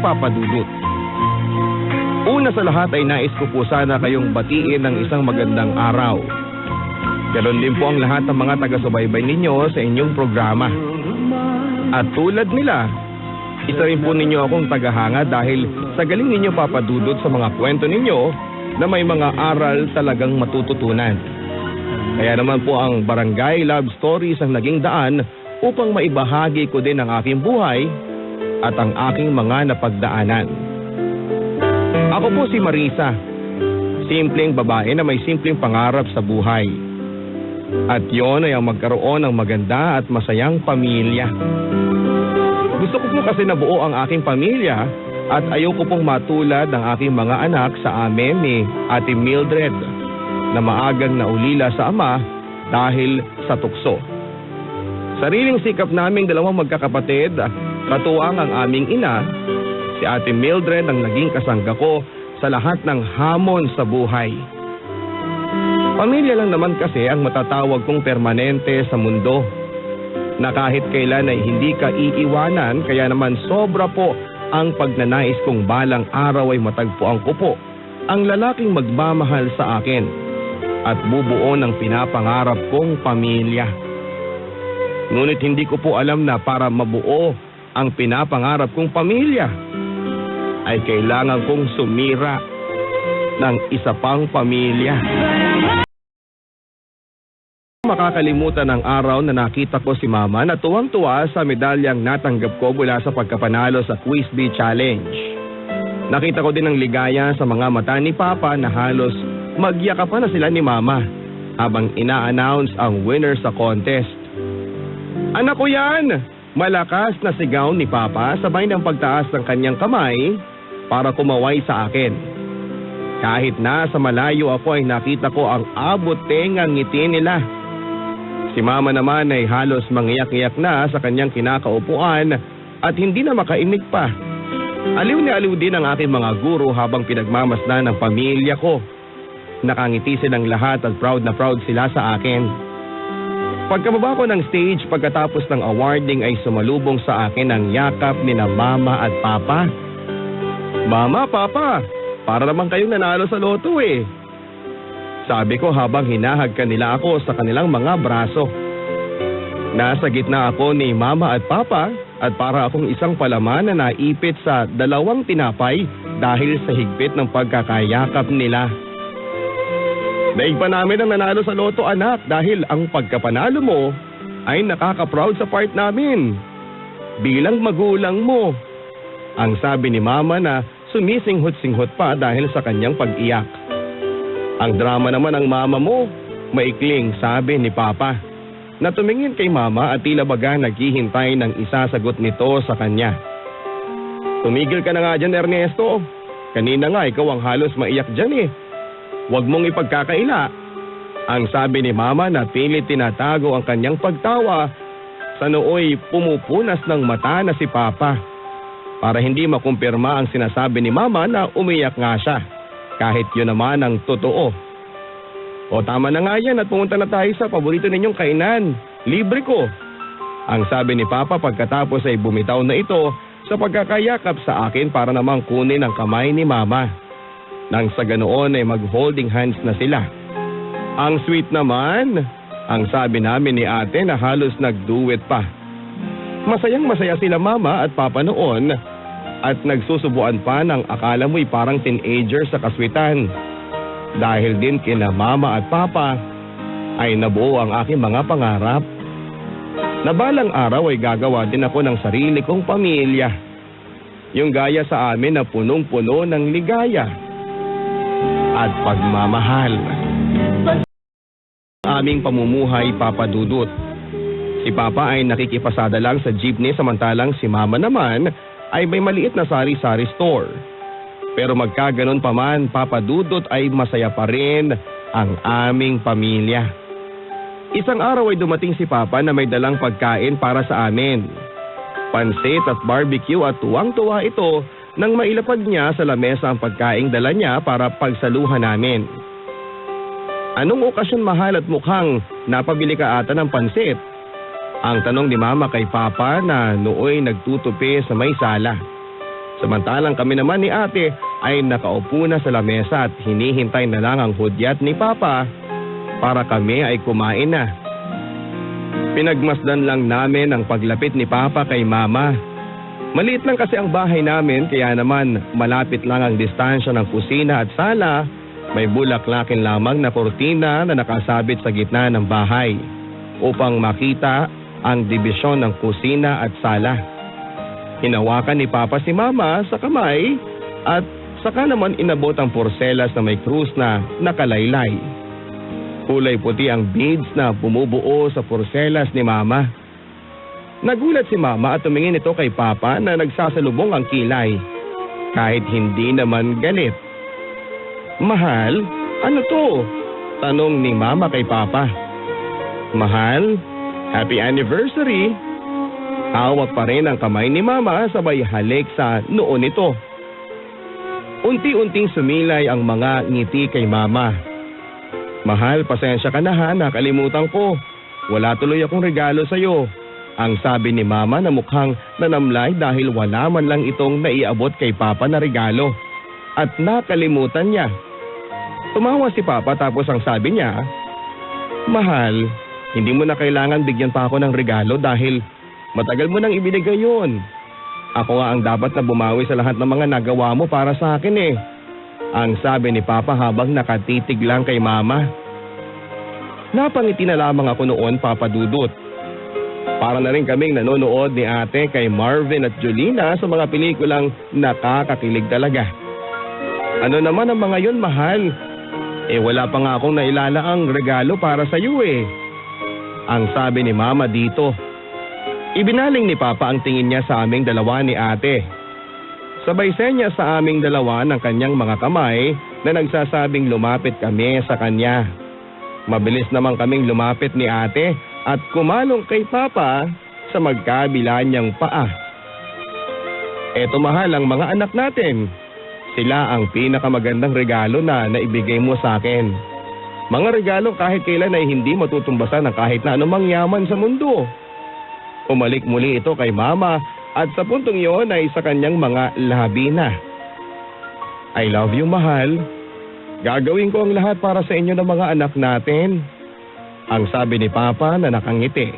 Papa Dudut. Una sa lahat ay nais ko po sana kayong batiin ng isang magandang araw. Ganon din po ang lahat ng mga taga-subaybay ninyo sa inyong programa. At tulad nila, isa rin po ninyo akong tagahanga dahil sa galing ninyo Papa Dudut sa mga kwento ninyo na may mga aral talagang matututunan. Kaya naman po ang Barangay Love Stories ang naging daan upang maibahagi ko din ang aking buhay at ang aking mga napagdaanan. Ako po si Marisa, simpleng babae na may simpleng pangarap sa buhay. At yon ay ang magkaroon ng maganda at masayang pamilya. Gusto ko po kasi nabuo ang aking pamilya at ayoko pong matulad ng aking mga anak sa amin ni Ate Mildred na maagang naulila sa ama dahil sa tukso. Sariling sikap naming dalawang magkakapatid, katuwang ang aming ina, si Ate Mildred ang naging kasangga ko sa lahat ng hamon sa buhay. Pamilya lang naman kasi ang matatawag kong permanente sa mundo, na kahit kailan ay hindi ka iiwanan, kaya naman sobra po ang pagnanais kong balang araw ay matagpuan ko po ang lalaking magmamahal sa akin at bubuo ng pinapangarap kong pamilya. Ngunit hindi ko po alam na para mabuo ang pinapangarap kong pamilya ay kailangan kong sumira ng isa pang pamilya. Makakalimutan ang araw na nakita ko si Mama na tuwang-tuwa sa medalyang natanggap ko mula sa pagkapanalo sa Quiz Bee Challenge. Nakita ko din ang ligaya sa mga mata ni Papa na halos magyakapan na sila ni Mama habang ina-announce ang winner sa contest. Anak ko yan! Malakas na sigaw ni Papa sabay ng pagtaas ng kanyang kamay para kumaway sa akin. Kahit nasa malayo ako ay nakita ko ang abot-tengang ngiti nila. Si Mama naman ay halos mangiyak-iyak na sa kanyang kinakaupuan at hindi na makaimik pa. Aliw na aliw din ang aking mga guro habang pinagmamasdan ng pamilya ko. Nakangiti silang lahat at proud na proud sila sa akin. Pagkababa ko ng stage pagkatapos ng awarding ay sumalubong sa akin ang yakap ni na Mama at Papa. Mama, Papa, para naman kayong nanalo sa loto eh. Sabi ko habang hinahagkan nila ako sa kanilang mga braso. Nasa gitna ako ni Mama at Papa at para akong isang palaman na naipit sa dalawang tinapay dahil sa higpit ng pagkakayakap nila. Daig pa namin ang nanalo sa loto anak dahil ang pagkapanalo mo ay nakaka-proud sa part namin. Bilang magulang mo. Ang sabi ni Mama na sumisinghot-singhot pa dahil sa kanyang pag-iyak. Ang drama naman ng Mama mo, maikling sabi ni Papa, na tumingin kay Mama at tila baga naghihintay ng isasagot nito sa kanya. Tumigil ka na nga dyan Ernesto, kanina nga ikaw ang halos maiyak dyan eh. Huwag mong ipagkakaila. Ang sabi ni Mama na pilit tinatago ang kanyang pagtawa, sa nooy pumupunas ng mata na si Papa. Para hindi makumpirma ang sinasabi ni Mama na umiyak nga siya. Kahit yun naman ang totoo. O tama na nga yan at pumunta na tayo sa paborito ninyong kainan. Libre ko. Ang sabi ni Papa pagkatapos ay bumitaw na ito sa pagkakayakap sa akin para namang kunin ang kamay ni Mama. Nang sa ganoon ay mag-holding hands na sila. Ang sweet naman. Ang sabi namin ni ate na halos nag-duet pa. Masayang masaya sila Mama at Papa noon. At nagsusubuan pa ng akala mo'y parang teenager sa kaswitan. Dahil din kina Mama at Papa ay nabuo ang aking mga pangarap. Nabalang araw ay gagawa din ako ng sarili kong pamilya. Yung gaya sa amin na punong-puno ng ligaya at pagmamahal. Aming pamumuhay Papa Dudut. Si Papa ay nakikipasada lang sa jeepney samantalang si Mama naman ay may maliit na sari-sari store. Pero magkaganon pa man, Papa Dudut ay masaya pa rin ang aming pamilya. Isang araw ay dumating si Papa na may dalang pagkain para sa amin. Pansit at barbecue at tuwang-tuwa ito nang mailapag niya sa lamesa ang pagkaing dala niya para pagsaluhan namin. Anong okasyon mahal at mukhang napabili ka ata ng pansit? Ang tanong ni Mama kay Papa na nooy nagtutupi sa may sala. Samantalang kami naman ni ate ay nakaupo na sa lamesa at hinihintay na lang ang hudyat ni Papa para kami ay kumain na. Pinagmasdan lang namin ang paglapit ni Papa kay Mama. Maliit lang kasi ang bahay namin kaya naman malapit lang ang distansya ng kusina at sala. May bulaklakin lamang na kurtina na nakasabit sa gitna ng bahay upang makita ang dibisyon ng kusina at sala. Hinawakan ni Papa si Mama sa kamay at saka naman inabot ang porselas na may krus na nakalaylay. Kulay puti ang beads na bumubuo sa porselas ni Mama. Nagulat si Mama at tumingin ito kay Papa na nagsasalubong ang kilay. Kahit hindi naman galit. "Mahal, ano to?" tanong ni Mama kay Papa. "Mahal, happy anniversary." Hawak pa rin ang kamay ni Mama sabay halik sa noo nito. Unti-unting sumilay ang mga ngiti kay Mama. "Mahal, pasensya ka na ha, nakalimutan ko. Wala tuloy akong regalo sa'yo." Ang sabi ni Mama na mukhang nanamlay dahil wala man lang itong naiabot kay Papa na regalo. At nakalimutan niya. Tumawa si Papa tapos ang sabi niya, "Mahal, hindi mo na kailangan bigyan pa ako ng regalo dahil matagal mo nang ibinigay yun. Ako nga ang dapat na bumawi sa lahat ng mga nagawa mo para sa akin eh." Ang sabi ni Papa habang nakatitig lang kay Mama. Napangiti na lamang ako noon, Papa Dudut. Para na rin kaming nanonood ni ate kay Marvin at Jolina sa mga pelikulang nakakakilig talaga. "Ano naman ang mga yun, mahal? Wala pa nga akong nailalaang regalo para sa iyo eh." Ang sabi ni Mama dito. Ibinaling ni Papa ang tingin niya sa aming dalawa ni ate. Sabay senya sa aming dalawa ng kanyang mga kamay na nagsasabing lumapit kami sa kanya. Mabilis naman kaming lumapit ni ate at kumalong kay Papa sa magkabila niyang paa. "Eto mahal ang mga anak natin. Sila ang pinakamagandang regalo na naibigay mo sa akin. Mga regalo kahit kailan ay hindi matutumbasan ng kahit na anumang yaman sa mundo." Umalik muli ito kay Mama at sa puntong iyon ay sa kanyang mga labi na. "I love you, mahal. Gagawin ko ang lahat para sa inyo ng mga anak natin." Ang sabi ni Papa na nakangiti.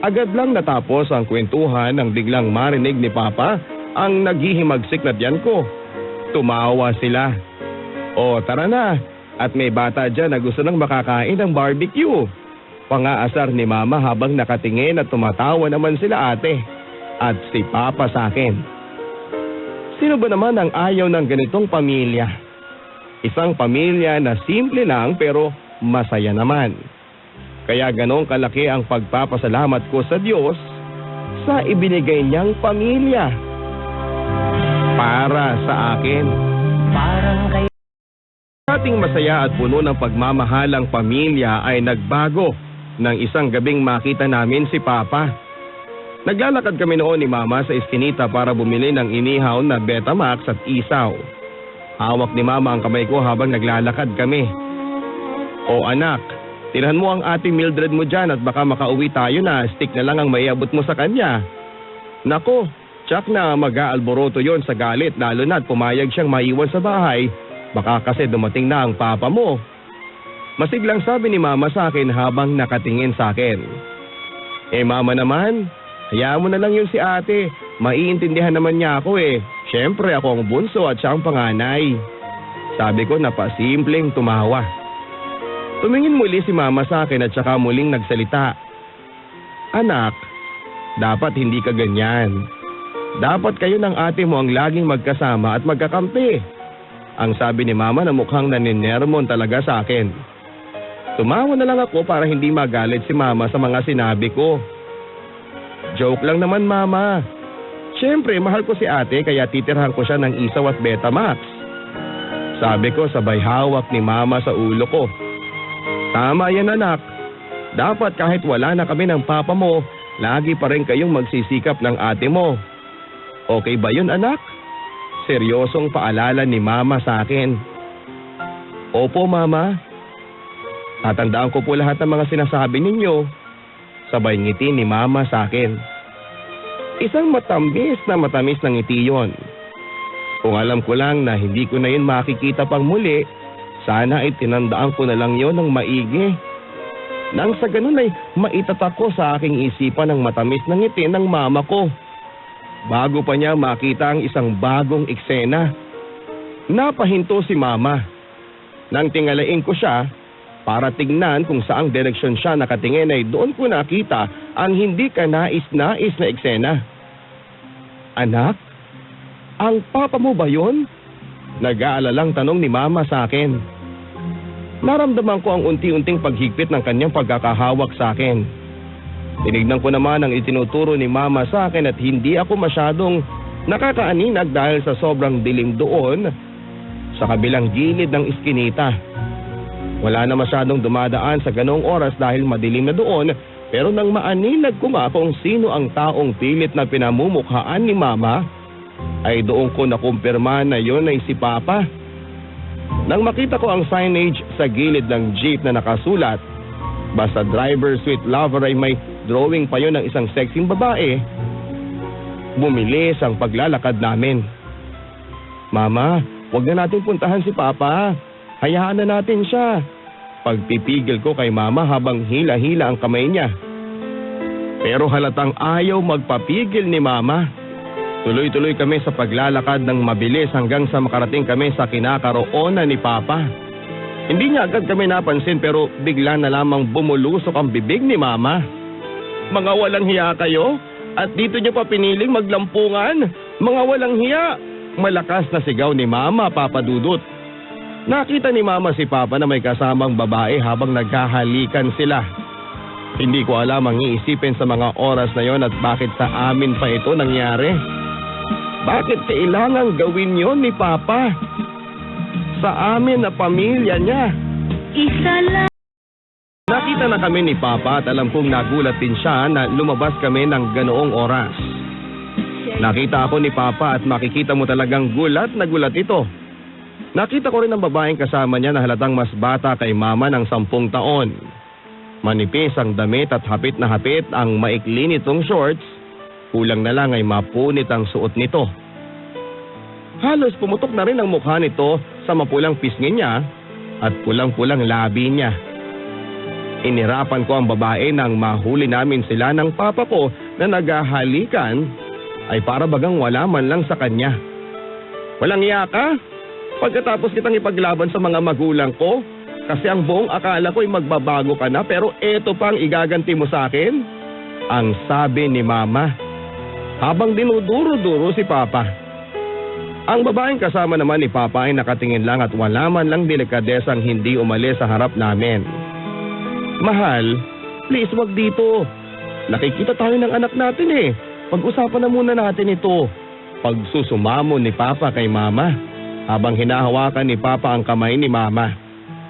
Agad lang natapos ang kwentuhan nang biglang marinig ni Papa ang naghihimagsik na tiyan ko. Tumawa sila. "O tara na, at may bata dyan na gusto nang makakain ng barbecue." Pangaasar ni Mama habang nakatingin at tumatawa naman sila ate at si Papa sa akin. Sino ba naman ang ayaw ng ganitong pamilya? Isang pamilya na simple lang pero masaya naman. Kaya ganong kalaki ang pagpapasalamat ko sa Diyos sa ibinigay niyang pamilya para sa akin. Parang kay Ating masaya at puno ng pagmamahalang pamilya ay nagbago nang isang gabing makita namin si Papa. Naglalakad kami noon ni Mama sa iskinita para bumili ng inihaw na Betamax at isaw. Hawak ni Mama ang kamay ko habang naglalakad kami. "O anak, tirhan mo ang ate Mildred mo dyan at baka makauwi tayo na stick na lang ang maiabot mo sa kanya." "Nako, tsak na mag-aalboroto yon sa galit lalo na't pumayag siyang maiwan sa bahay. Baka kasi dumating na ang papa mo." Masiglang sabi ni Mama sa akin habang nakatingin sa akin. Mama naman, hayaan mo na lang yun si ate. Maiintindihan naman niya ako eh. Siyempre ako ang bunso at siya ang panganay." Sabi ko na pasimpleng tumawa. Tumingin muli si Mama sa akin at saka muling nagsalita. "Anak, dapat hindi ka ganyan. Dapat kayo ng ate mo ang laging magkasama at magkakampi." Ang sabi ni Mama na mukhang naninermon talaga sa akin. Tumawa na lang ako para hindi magalit si Mama sa mga sinabi ko. "Joke lang naman, Mama. Siyempre, mahal ko si ate kaya titirhan ko siya ng isaw at Betamax." Sabi ko sabay hawak ni Mama sa ulo ko. "Tama yan anak. Dapat kahit wala na kami ng papa mo, lagi pa rin kayong magsisikap ng ate mo. Okay ba yun anak?" Seryosong paalala ni Mama sa akin. "Opo, Mama. Tatandaan ko po lahat ng mga sinasabi ninyo." Sabay ngiti ni Mama sa akin. Isang matamis na ngiti yon. Kung alam ko lang na hindi ko na yun makikita pang muli, sana ay tinandaan ko na lang yon ng maigi. Nang sa ganun ay maitatak ko sa aking isipan ang matamis na ngiti ng mama ko. Bago pa niya makita ang isang bagong eksena, napahinto si mama. Nang tingalain ko siya, para tignan kung saang direksyon siya nakatingin ay doon ko nakita ang hindi kanais-nais na eksena. Anak, ang papa mo ba yun? Nag-aalalang tanong ni mama sa akin. Naramdaman ko ang unti-unting paghigpit ng kanyang pagkakahawak sa akin. Tinignan ko naman ang itinuturo ni mama sa akin at hindi ako masyadong nakakaaninag dahil sa sobrang dilim doon sa kabilang gilid ng iskinita. Wala na masyadong dumadaan sa ganong oras dahil madilim na doon, pero nang maaninag ko nga kung sino ang taong pilit na pinamumukhaan ni mama, ay doon ko nakumpirma na yon ay si Papa. Nang makita ko ang signage sa gilid ng jeep na nakasulat, basta driver sweet lover ay may drawing pa yon ng isang sexing babae, bumilis ang paglalakad namin. Mama, wag na natin puntahan si Papa. Hayaan na natin siya. Pagpipigil ko kay mama habang hila-hila ang kamay niya. Pero halatang ayaw magpapigil ni mama. Tuloy-tuloy kami sa paglalakad ng mabilis hanggang sa makarating kami sa kinakaroonan ni Papa. Hindi niya agad kami napansin pero bigla na lamang bumulusok ang bibig ni mama. Mga walang hiya kayo? At dito niyo pa piniling maglampungan? Mga walang hiya! Malakas na sigaw ni mama, Papa Dudut. Nakita ni mama si Papa na may kasamang babae habang nagkahalikan sila. Hindi ko alam ang iisipin sa mga oras na yon at bakit sa amin pa ito nangyari. Bakit kailangang gawin yon ni Papa? Sa amin na pamilya niya. Isa lang. Nakita na kami ni Papa at alam kong nagulat din siya na lumabas kami ng ganoong oras. Nakita ako ni Papa at makikita mo talagang gulat na gulat ito. Nakita ko rin ang babaeng kasama niya na halatang mas bata kay mama ng 10 taon. Manipis ang damit at hapit na hapit ang maikli nitong shorts, kulang na lang ay mapunit ang suot nito. Halos pumutok na rin ang mukha nito sa mapulang pisngi niya at pulang-pulang labi niya. Inirapan ko ang babae nang mahuli namin sila ng papa ko na naghahalikan ay para bagang wala man lang sa kanya. Walang iya ka? Pagkatapos kitang ipaglaban sa mga magulang ko, kasi ang buong akala ko ay magbabago ka na pero eto pang igaganti mo sa akin? Ang sabi ni mama, habang dinuduro-duro si Papa. Ang babaeng kasama naman ni Papa ay nakatingin lang at wala man lang delikadesang hindi umalis sa harap namin. Mahal, please wag dito. Nakikita tayo ng anak natin eh. Pag-usapan na muna natin ito. Pagsusumamo ni Papa kay mama, habang hinahawakan ni Papa ang kamay ni mama.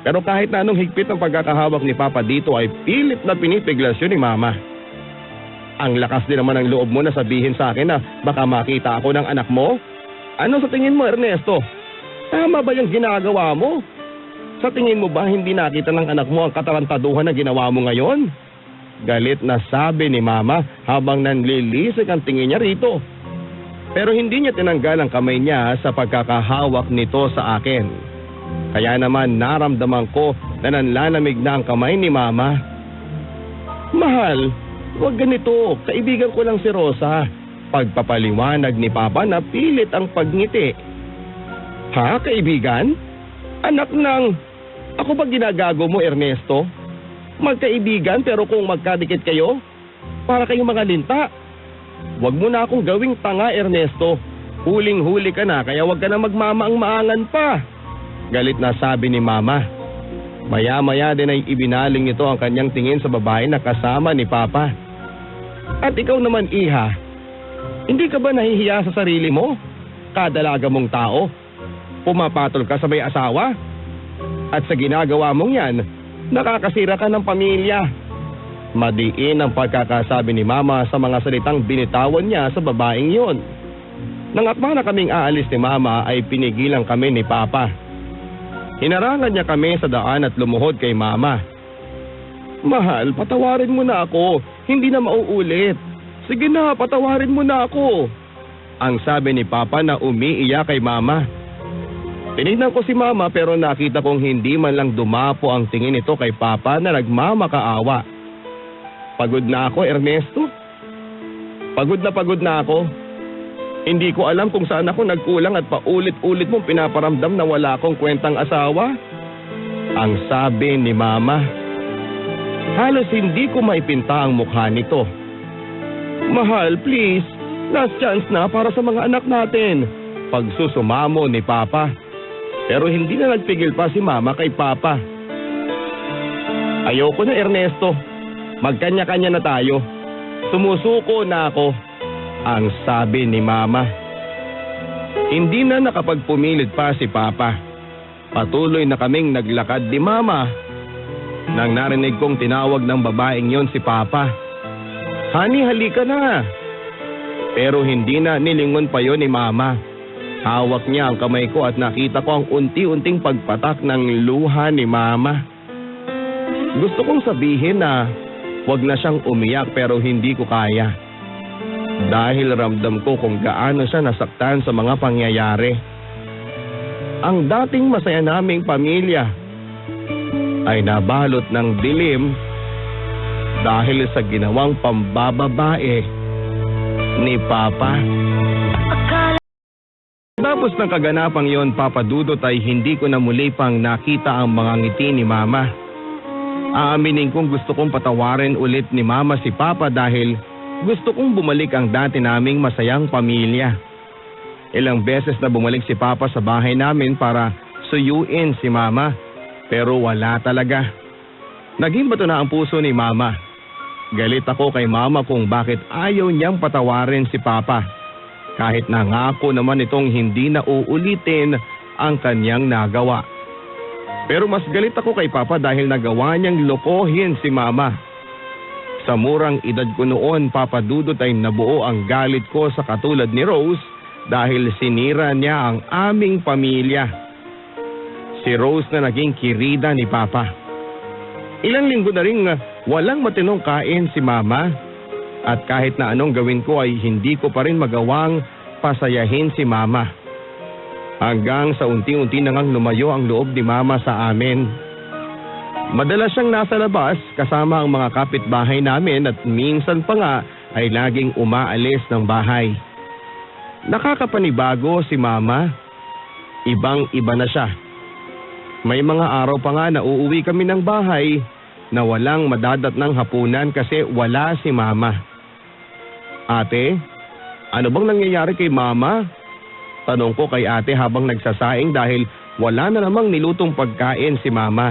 Pero kahit na anong higpit ng pagkakahawak ni Papa dito ay pilit na pinipiglasyon ni mama. Ang lakas din naman ng loob mo na sabihin sa akin na baka makita ako ng anak mo? Ano sa tingin mo, Ernesto? Tama ba yung ginagawa mo? Sa tingin mo ba hindi nakita ng anak mo ang katarantaduhan na ginawa mo ngayon? Galit na sabi ni mama habang nanlilisik ang tingin niya rito. Pero hindi niya tinanggal ang kamay niya sa pagkakahawak nito sa akin. Kaya naman naramdaman ko na nanlalamig na ang kamay ni mama. Mahal, huwag ganito. Kaibigan ko lang si Rosa. Pagpapaliwanag ni Papa na pilit ang pagngiti. Ha, kaibigan? Anak ng... Ako ba ginagago mo, Ernesto? Magkaibigan pero kung magkadikit kayo, para kayong mga linta. Huwag mo na akong gawing tanga, Ernesto. Huling-huli ka na kaya huwag ka na magmamaang-maangan pa. Galit na sabi ni Mama. Maya-maya din ay ibinaling nito ang kanyang tingin sa babae na kasama ni Papa. At ikaw naman, Iha, hindi ka ba nahihiya sa sarili mo? Kadalaga mong tao. Pumapatol ka sa may asawa. At sa ginagawa mong yan, nakakasira ka ng pamilya. Madiin ang pagkakasabi ni Mama sa mga salitang binitawan niya sa babaeng yon. Nang akma na kaming aalis ni Mama ay pinigilan kami ni Papa. Hinarangan niya kami sa daan at lumuhod kay Mama. Mahal, patawarin mo na ako. Hindi na mauulit. Sige na, patawarin mo na ako. Ang sabi ni Papa na umiiyak kay Mama. Tinignan ko si Mama pero nakita kong hindi man lang dumapo ang tingin nito kay Papa na nagmamakaawa. Pagod na ako, Ernesto. Pagod na ako. Hindi ko alam kung saan ako nagkulang at paulit-ulit mong pinaparamdam na wala akong kwentang asawa. Ang sabi ni Mama. Halos hindi ko maipinta ang mukha nito. Mahal, please. Last chance na para sa mga anak natin. Pagsusumamo ni Papa. Pero hindi na nagpigil pa si Mama kay Papa. Ayoko na, Ernesto. Magkanya-kanya na tayo. Sumusuko na ako. Ang sabi ni Mama. Hindi na nakapagpumilit pa si Papa. Patuloy na kaming naglakad ni Mama. Nang narinig kong tinawag ng babaeng yon si Papa. Honey, halika na. Pero hindi na nilingon pa yon ni Mama. Hawak niya ang kamay ko at nakita ko ang unti-unting pagpatak ng luha ni Mama. Gusto kong sabihin na wag na siyang umiyak pero hindi ko kaya. Dahil ramdam ko kung gaano siya nasaktan sa mga pangyayari. Ang dating masaya naming pamilya ay nabalot ng dilim dahil sa ginawang pambababae ni Papa. Tapos ng kaganapang yon, Papa Dudut, ay hindi ko na muli pang nakita ang mga ngiti ni Mama. Aaminin kong gusto kong patawarin ulit ni Mama si Papa dahil gusto kong bumalik ang dati naming masayang pamilya. Ilang beses na bumalik si Papa sa bahay namin para suyuin si Mama, pero wala talaga. Naging bato na ang puso ni Mama. Galit ako kay Mama kung bakit ayaw niyang patawarin si Papa. Kahit nangako naman itong hindi na uulitin ang kanyang nagawa. Pero mas galit ako kay Papa dahil nagawa niyang lokohin si Mama. Sa murang edad ko noon, Papa Dudut, ay nabuo ang galit ko sa katulad ni Rose dahil sinira niya ang aming pamilya. Si Rose na naging kirida ni Papa. Ilang linggo na rin walang matinong kain si Mama. At kahit na anong gawin ko ay hindi ko pa rin magawang pasayahin si Mama. Hanggang sa unti-unti na ngang lumayo ang loob ni Mama sa amin. Madalas siyang nasa labas kasama ang mga kapitbahay namin at minsan pa nga ay laging umaalis ng bahay. Nakakapanibago si Mama. Ibang-iba na siya. May mga araw pa nga na uuwi kami ng bahay na walang madadatnang hapunan kasi wala si Mama. Ate, ano bang nangyayari kay Mama? Tanong ko kay ate habang nagsasaing dahil wala na namang nilutong pagkain si Mama.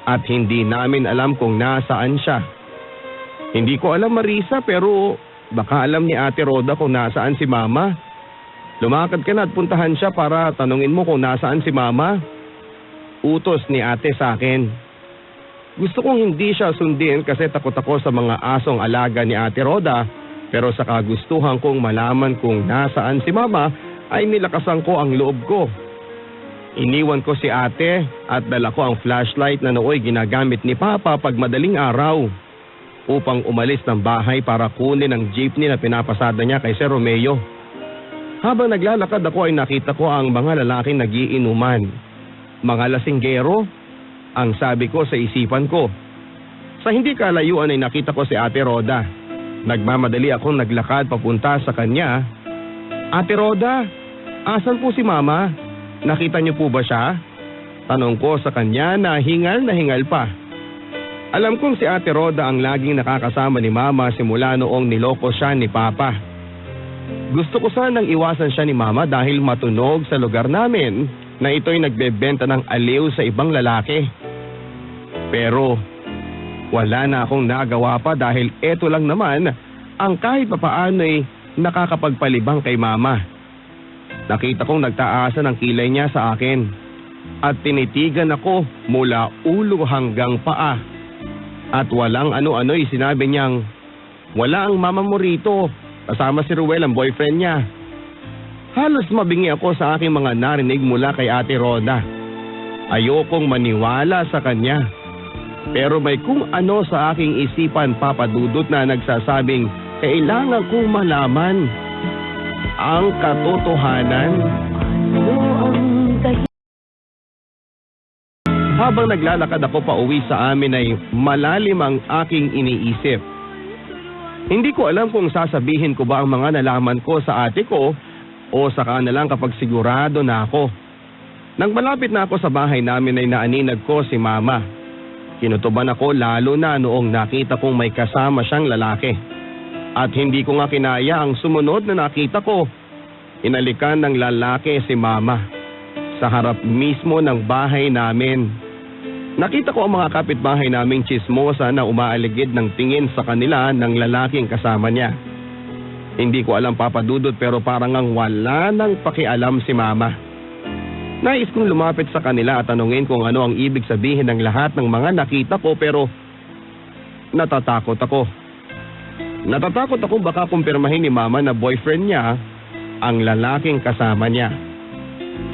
At hindi namin alam kung nasaan siya. Hindi ko alam, Marisa, pero baka alam ni Ate Roda kung nasaan si Mama. Lumakad ka na at puntahan siya para tanungin mo kung nasaan si Mama. Utos ni ate sa akin. Gusto kong hindi siya sundin kasi takot ako sa mga asong alaga ni Ate Roda. Pero sa kagustuhan kong malaman kung nasaan si Mama ay nilakasan ko ang loob ko. Iniwan ko si ate at dala ko ang flashlight na nooy ginagamit ni Papa pag madaling araw upang umalis ng bahay para kunin ang jeepney na pinapasada niya kay Sir Romeo. Habang naglalakad ako ay nakita ko ang mga lalaking nagiinuman. Mga lasinggero, ang sabi ko sa isipan ko. Sa hindi kalayuan ay nakita ko si Ate Roda. Nagmamadali akong naglakad papunta sa kanya. Ate Roda, asan po si Mama? Nakita niyo po ba siya? Tanong ko sa kanya na hingal pa. Alam kong si Ate Roda ang laging nakakasama ni Mama simula noong niloko siya ni Papa. Gusto ko sanang iwasan siya ni Mama dahil matunog sa lugar namin na ito'y nagbebenta ng aliw sa ibang lalaki. Pero wala na akong nagawa pa dahil eto lang naman ang kahit papaano'y nakakapagpalibang kay Mama. Nakita kong nagtaasan ang kilay niya sa akin at tinitigan ako mula ulo hanggang paa. At walang ano-ano'y sinabi niyang, wala ang mama mo rito, kasama si Ruel ang boyfriend niya. Halos mabingi ako sa aking mga narinig mula kay Ate Roda. Ayokong maniwala sa kanya. Pero may kung ano sa aking isipan, Papa Dudut, na nagsasabing kailangan kong malaman. ang katotohanan. Habang naglalakad ako pa uwi sa amin ay malalim ang aking iniisip. Hindi ko alam kung sasabihin ko ba ang mga nalaman ko sa ate ko o saka na lang kapag sigurado na ako. Nang malapit na ako sa bahay namin ay naaninag ko si Mama. Kinutuban ako lalo na noong nakita kong may kasama siyang lalaki. At hindi ko nga kinaya ang sumunod na nakita ko. Inalikan ng lalaki si Mama sa harap mismo ng bahay namin. Nakita ko ang mga kapitbahay naming tsismosa na umaaligid ng tingin sa kanila ng lalaking kasama niya. Hindi ko alam Papa Dudut pero parang ang wala nang pakialam si Mama. Nais kong lumapit sa kanila at tanungin kung ano ang ibig sabihin ng lahat ng mga nakita ko pero natatakot ako. Natatakot ako baka kumpirmahin ni Mama na boyfriend niya ang lalaking kasama niya.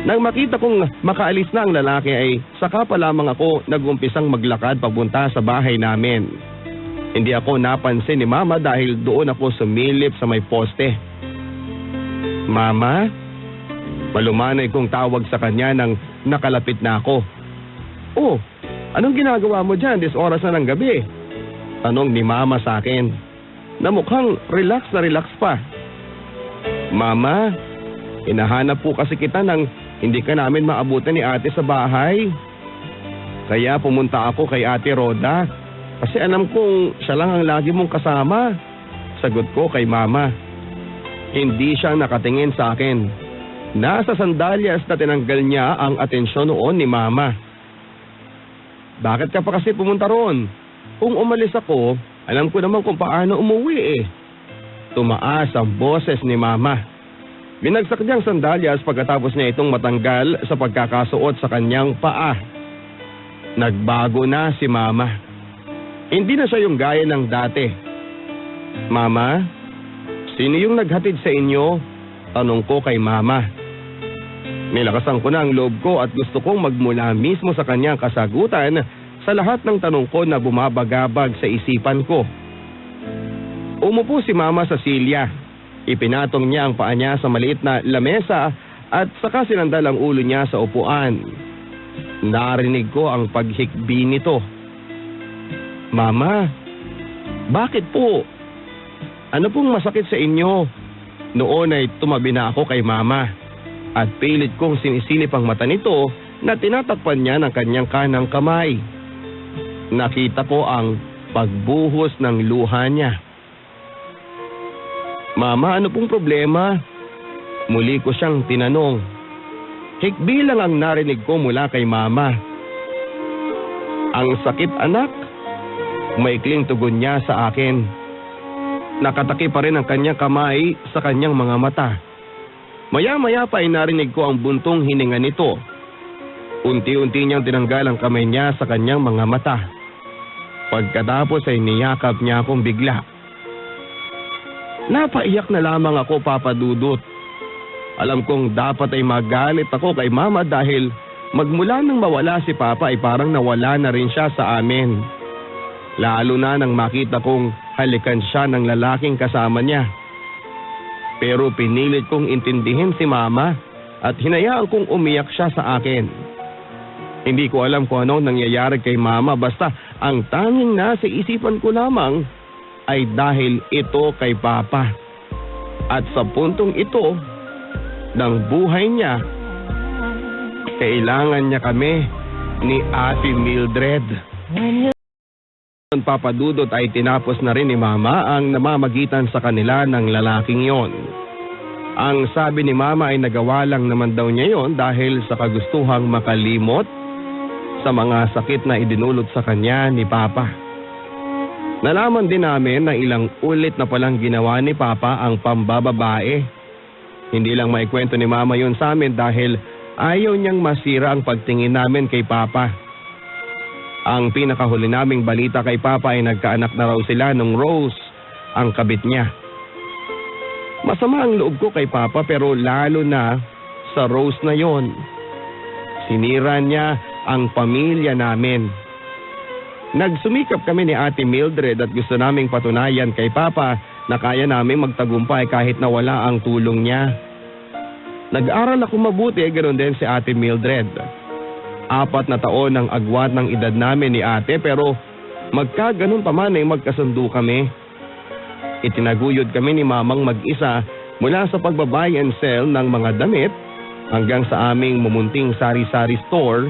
Nang makita kong makaalis na ang lalaki ay saka pa lamang ako nag-umpisang maglakad papunta sa bahay namin. Hindi ako napansin ni Mama dahil doon ako sumilip sa may poste. Mama? Malumanay kong tawag sa kanya nang nakalapit na ako. Oh, anong ginagawa mo dyan? This oras na ng gabi. Tanong ni Mama sa akin na mukhang relax na relax pa. Mama, hinahanap po kasi kita nang hindi ka namin maabutan ni ate sa bahay. Kaya pumunta ako kay Ate Roda kasi alam kong siya lang ang lagi mong kasama. Sagot ko kay Mama. Hindi siya nakatingin sa akin. Nasa sandalyas na tinanggal niya ang atensyon noon ni Mama. Bakit ka pa kasi pumunta roon? Kung umalis ako, alam ko naman kung paano umuwi eh. Tumaas ang boses ni Mama. Binagsak niyang sandalyas pagkatapos niya itong matanggal sa pagkakasuot sa kanyang paa. Nagbago na si Mama. Hindi na siya yung gaya ng dati. Mama, sino yung naghatid sa inyo? Tanong ko kay Mama. Nilakasan ko na ang loob ko at gusto kong magmula mismo sa kanyang kasagutan sa lahat ng tanong ko na bumabagabag sa isipan ko. Umupo si Mama sa silya. Ipinatong niya ang paa niya sa maliit na lamesa at saka sinandal ang ulo niya sa upuan. Narinig ko ang paghikbi nito. Mama, bakit po? Ano pong masakit sa inyo? Noon ay tumabi na ako kay Mama at pilit kong sinisilip ang mata nito na tinatakpan niya ng kanyang kanang kamay. Nakita ko ang pagbuhos ng luha niya. Mama, ano pong problema? Muli ko siyang tinanong. Hikbi lang ang narinig ko mula kay Mama. Ang sakit anak? Maikling tugon niya sa akin. Nakataki pa rin ang kanyang kamay sa kanyang mga mata. Maya-maya pa ay narinig ko ang buntong hininga nito. Unti-unti niyang tinanggal ang kamay niya sa kanyang mga mata. Pagkatapos ay niyakap niya akong bigla. Napaiyak na lamang ako, Papa Dudut. Alam kong dapat ay magalit ako kay Mama dahil magmula nang mawala si Papa ay parang nawala na rin siya sa amin. Lalo na nang makita kong halikan siya ng lalaking kasama niya. Pero pinilit kong intindihin si Mama at hinayaan kong umiyak siya sa akin. Hindi ko alam kung anong nangyayari kay Mama basta ang tanging nasa isipan ko lamang ay dahil ito kay Papa. At sa puntong ito ng buhay niya, kailangan niya kami ni Ate Mildred. Papa Dudut ay tinapos na rin ni Mama ang namamagitan sa kanila ng lalaking yon. Ang sabi ni Mama ay nagawa lang naman daw niya yon dahil sa kagustuhang makalimot sa mga sakit na idinulot sa kanya ni Papa. Nalaman din namin na ilang ulit na palang ginawa ni Papa ang pambababae. Hindi lang maikwento ni Mama yun sa amin dahil ayaw niyang masira ang pagtingin namin kay Papa. Ang pinakahuli naming balita kay Papa ay nagkaanak na raw sila nung Rose, ang kabit niya. Masama ang loob ko kay Papa pero lalo na sa Rose na yon. Sinira niya ang pamilya namin. Nagsumikap kami ni Ate Mildred at gusto naming patunayan kay Papa na kaya namin magtagumpay kahit na wala ang tulong niya. Nag-aral ako mabuti, ganoon din si Ate Mildred. 4 na taon ang agwat ng edad namin ni ate pero magkaganon pa man ay magkasundo kami. Itinaguyod kami ni mamang mag-isa mula sa pagbabuy and sell ng mga damit hanggang sa aming mumunting sari-sari store.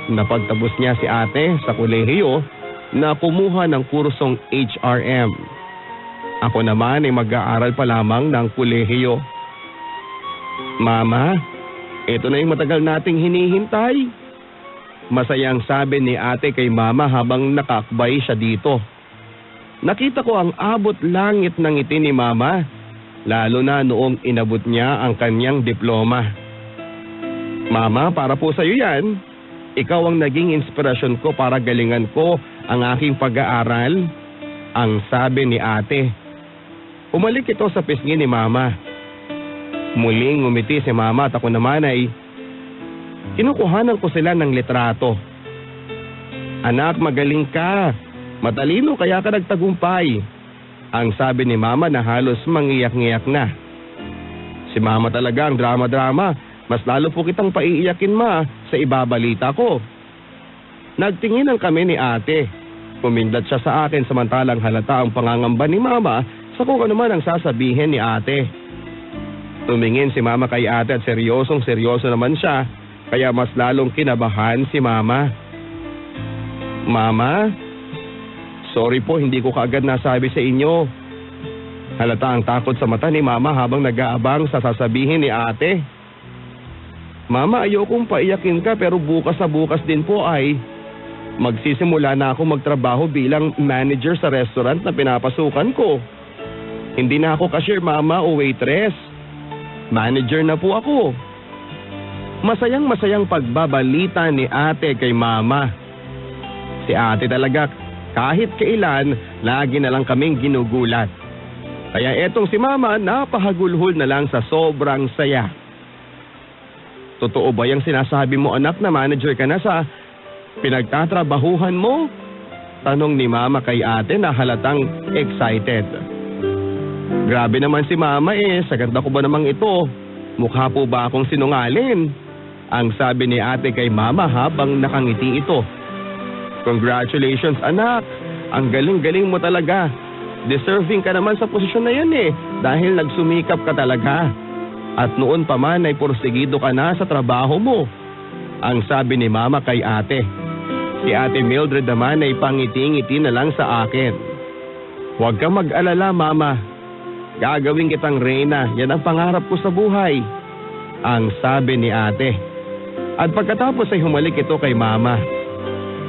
Napagtapos niya si ate sa kolehiyo na kumuha ng kursong HRM. Ako naman ay mag-aaral pa lamang ng kolehiyo. Mama, ito na yung matagal nating hinihintay. Masayang sabi ni ate kay mama habang nakakbay siya dito. Nakita ko ang abot langit ng ngiti ni mama, lalo na noong inabot niya ang kanyang diploma. Mama, para po sa iyo yan. Ikaw ang naging inspirasyon ko para galingan ko ang aking pag-aaral, ang sabi ni ate. Umalik ito sa pisngi ni mama. Muling ngumiti si mama at ako naman ay kinukuhanan ko sila ng litrato. Anak, magaling ka. Matalino kaya ka nagtagumpay. Ang sabi ni mama na halos mangiyak-ngiyak na. Si mama talaga ang drama-drama. Mas lalo po kitang paiiyakin ma sa ibabalita ko. Nagtinginan kami ni ate. Kumindat siya sa akin samantalang halata ang pangangamba ni mama sa kung ano man ang sasabihin ni ate. Tumingin si mama kay ate at seryosong-seryoso naman siya, kaya mas lalong kinabahan si mama. Mama, sorry po hindi ko kaagad nasabi sa inyo. Halata ang takot sa mata ni mama habang nag-aabang sa sasabihin ni ate. Mama, ayokong paiyakin ka pero bukas na bukas din po ay magsisimula na ako magtrabaho bilang manager sa restaurant na pinapasukan ko. Hindi na ako cashier mama o waitress. Manager na po ako. Masayang-masayang pagbabalita ni ate kay mama. Si ate talaga kahit kailan lagi na lang kaming ginugulat. Kaya etong si mama napahagulhol na lang sa sobrang saya. Totoo ba yung sinasabi mo anak na manager ka na sa pinagtatrabahuhan mo? Tanong ni mama kay ate na halatang excited. Grabe naman si mama sa ganda ko ba namang ito? Mukha po ba akong sinungalin? Ang sabi ni ate kay mama habang nakangiti ito. Congratulations anak, ang galing-galing mo talaga. Deserving ka naman sa posisyon na yan dahil nagsumikap ka talaga. At noon pa man ay porsigido ka na sa trabaho mo. Ang sabi ni mama kay ate. Si ate Mildred naman ay pangiti-ngiti na lang sa akin. Huwag kang mag-alala mama. Gagawin kitang reyna, yan ang pangarap ko sa buhay. Ang sabi ni ate. At pagkatapos ay humalik ito kay mama.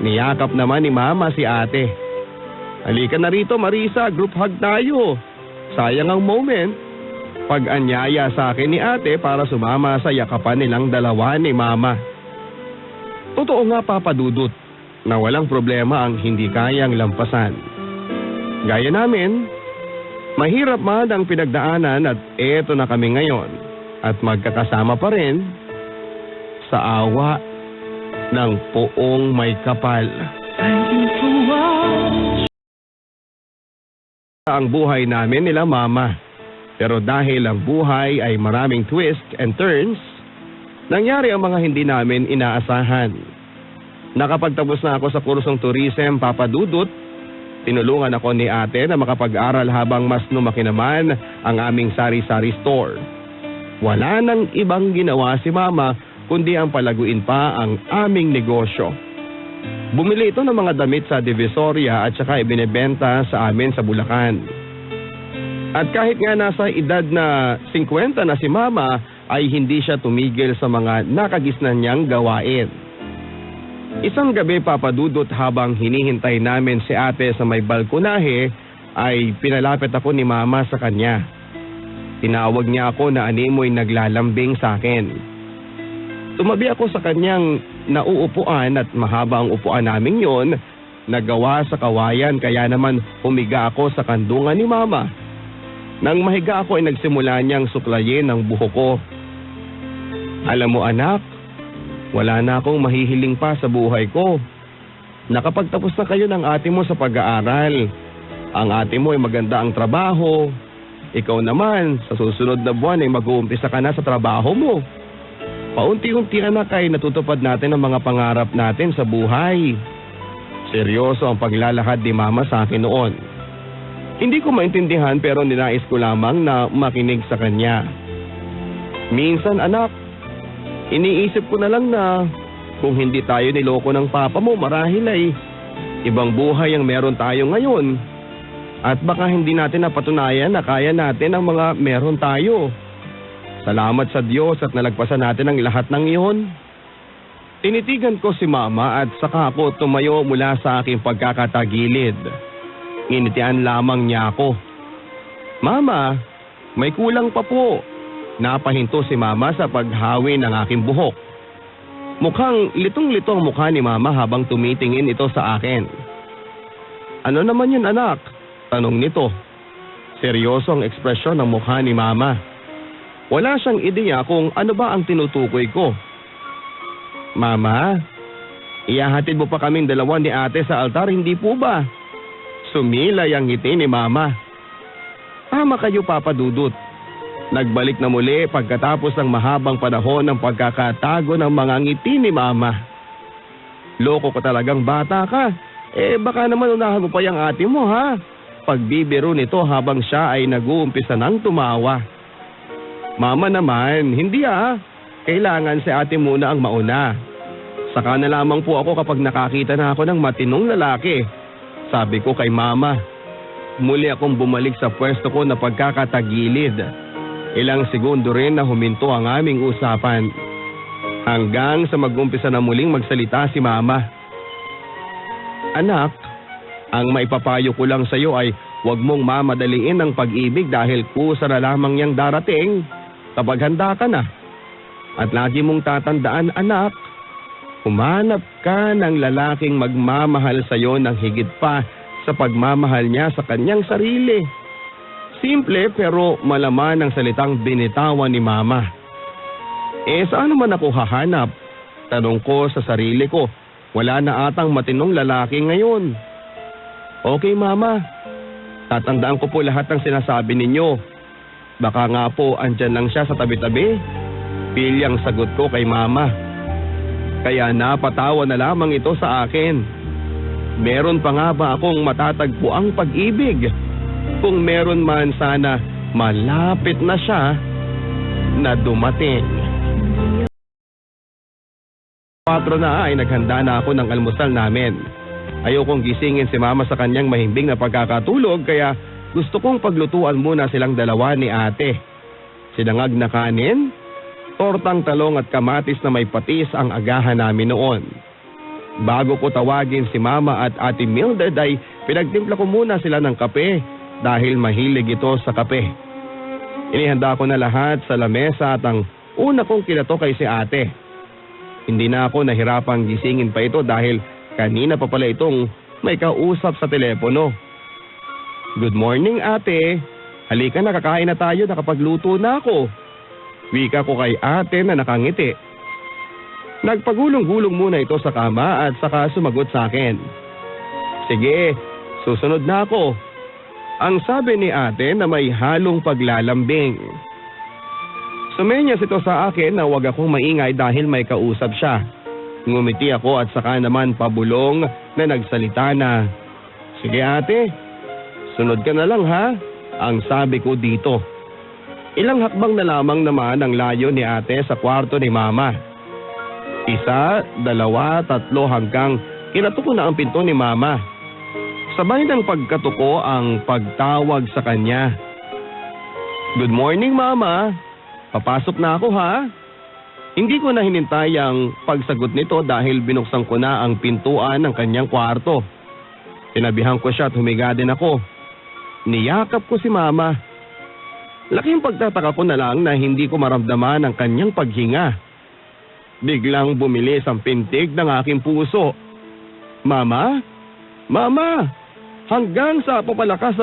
Niyakap naman ni mama si ate. Halika na rito Marisa, group hug tayo. Sayang ang moment. Pag-anyaya sa akin ni ate para sumama sa yakapan nilang dalawa ni mama. Totoo nga Papa Dudut na walang problema ang hindi kayang lampasan. Gaya namin, mahirap man ang pinagdaanan at eto na kami ngayon at magkakasama pa rin sa awa ng poong may kapal. Ang buhay namin nila mama. Pero dahil ang buhay ay maraming twist and turns, nangyari ang mga hindi namin inaasahan. Nakapagtapos na ako sa kursong tourism Papa Dudut. Tinulungan ako ni ate na makapag-aral habang mas lumaki naman ang aming sari-sari store. Wala nang ibang ginawa si mama kundi ang palaguin pa ang aming negosyo. Bumili ito ng mga damit sa Divisoria at saka ibinebenta sa amin sa Bulacan. At kahit nga nasa edad na 50 na si mama ay hindi siya tumigil sa mga nakagisnan niyang gawain. Isang gabi Papa Dudut habang hinihintay namin si ate sa may balkonahe ay pinalapit ako ni mama sa kanya. Tinawag niya ako na animoy naglalambing sa akin. Tumabi ako sa kanyang nauupuan at mahaba ang upuan namin yon, nagawa sa kawayan kaya naman humiga ako sa kandungan ni mama. Nang mahiga ako ay nagsimula niyang suklayin ang buhok ko. Alam mo anak, wala na akong mahihiling pa sa buhay ko. Nakapagtapos na kayo ng ate mo sa pag-aaral. Ang ate mo ay maganda ang trabaho. Ikaw naman, sa susunod na buwan ay mag-uumpisa ka na sa trabaho mo. Paunti-unti anak ay natutupad natin ang mga pangarap natin sa buhay. Seryoso ang paglalakad ni mama sa akin noon. Hindi ko maintindihan pero ninais ko lamang na makinig sa kanya. Minsan anak, iniisip ko na lang na kung hindi tayo niloko ng papa mo marahil ay ibang buhay ang meron tayo ngayon. At baka hindi natin napatunayan na kaya natin ang mga meron tayo. Salamat sa Diyos at nalagpasan natin ang lahat ng iyon. Tinitigan ko si mama at saka ako tumayo mula sa aking pagkakatagilid. Nginitian lamang niya ako. Mama, may kulang pa po. Napahinto si mama sa paghawi ng aking buhok. Mukhang litong-lito ang mukha ni mama habang tumitingin ito sa akin. Ano naman yun anak? Tanong nito. Seryoso ang ekspresyon ng mukha ni mama. Wala siyang ideya kung ano ba ang tinutukoy ko. Mama, ihahatid mo pa kaming dalawa ni ate sa altar, hindi po ba? Sumilay ang ngiti ni mama. Tama kayo Papa Dudut. Nagbalik na muli pagkatapos ng mahabang panahon ng pagkakatago ng mga ngiti ni mama. Loko ko talagang bata ka. Baka naman unahan mo pa yung ate mo ha. Pagbibiro nito habang siya ay nag-uumpisa ng tumawa. Mama naman, hindi Kailangan si ate muna ang mauna. Saka na lamang po ako kapag nakakita na ako ng matinong lalaki. Sabi ko kay mama. Muli akong bumalik sa pwesto ko na pagkakatagilid. Ilang segundo rin na huminto ang aming usapan. Hanggang sa mag-umpisa na muling magsalita si mama. Anak, ang maipapayo ko lang sa iyo ay huwag mong mamadaliin ang pag-ibig dahil kusa na lamang niyang darating kapag handa ka na. At lagi mong tatandaan anak, humanap ka ng lalaking magmamahal sa iyo ng higit pa sa pagmamahal niya sa kanyang sarili. Simple pero malaman ang salitang binitawan ni mama. Saan naman ako hahanap? Tanong ko sa sarili ko. Wala na atang matinong lalaki ngayon. Okay mama, tatandaan ko po lahat ng sinasabi ninyo. Baka nga po andyan lang siya sa tabi-tabi. Pilyang sagot ko kay mama. Kaya napatawa na lamang ito sa akin. Meron pa nga ba akong matatagpo ang pag-ibig? Kung meron man sana malapit na siya na dumating. 4 na ay naghanda na ako ng almusal namin. Ayokong gisingin si mama sa kanyang mahimbing na pagkakatulog kaya gusto kong paglutuan muna silang dalawa ni ate. Sinangag na kanin, tortang talong at kamatis na may patis ang agahan namin noon. Bago ko tawagin si mama at ate Mildred ay pinagtimpla ko muna sila ng kape dahil mahilig ito sa kape. Inihanda ko na lahat sa lamesa at ang una kong kinato kay si ate. Hindi na ako nahirapang gisingin pa ito dahil kanina pa pala itong may kausap sa telepono. Good morning ate. Halika na, kakain na tayo, nakapagluto na ako. Wika ko kay ate na nakangiti. Nagpagulong-gulong muna ito sa kama at saka sumagot sa akin. Sige, susunod na ako. Ang sabi ni ate na may halong paglalambing. Sumenyas ito sa akin na huwag akong maingay dahil may kausap siya. Ngumiti ako at saka naman pabulong na nagsalita na, sige ate, sunod ka na lang ha, ang sabi ko dito. Ilang hakbang na lamang naman ang layo ni ate sa kwarto ni mama. 1, 2, 3 hanggang kinatuko na ang pinto ni mama. Sabay ng pagkatuko ang pagtawag sa kanya. Good morning mama, papasok na ako ha. Hindi ko na hinintay ang pagsagot nito dahil binuksan ko na ang pintuan ng kanyang kwarto. Tinabihan ko siya at humiga din ako. Niyakap ko si mama. Laking pagtataka ko na lang na hindi ko maramdaman ang kanyang paghinga. Biglang bumilis ang pintig ng aking puso. Mama? Mama! Hanggang sa papalakas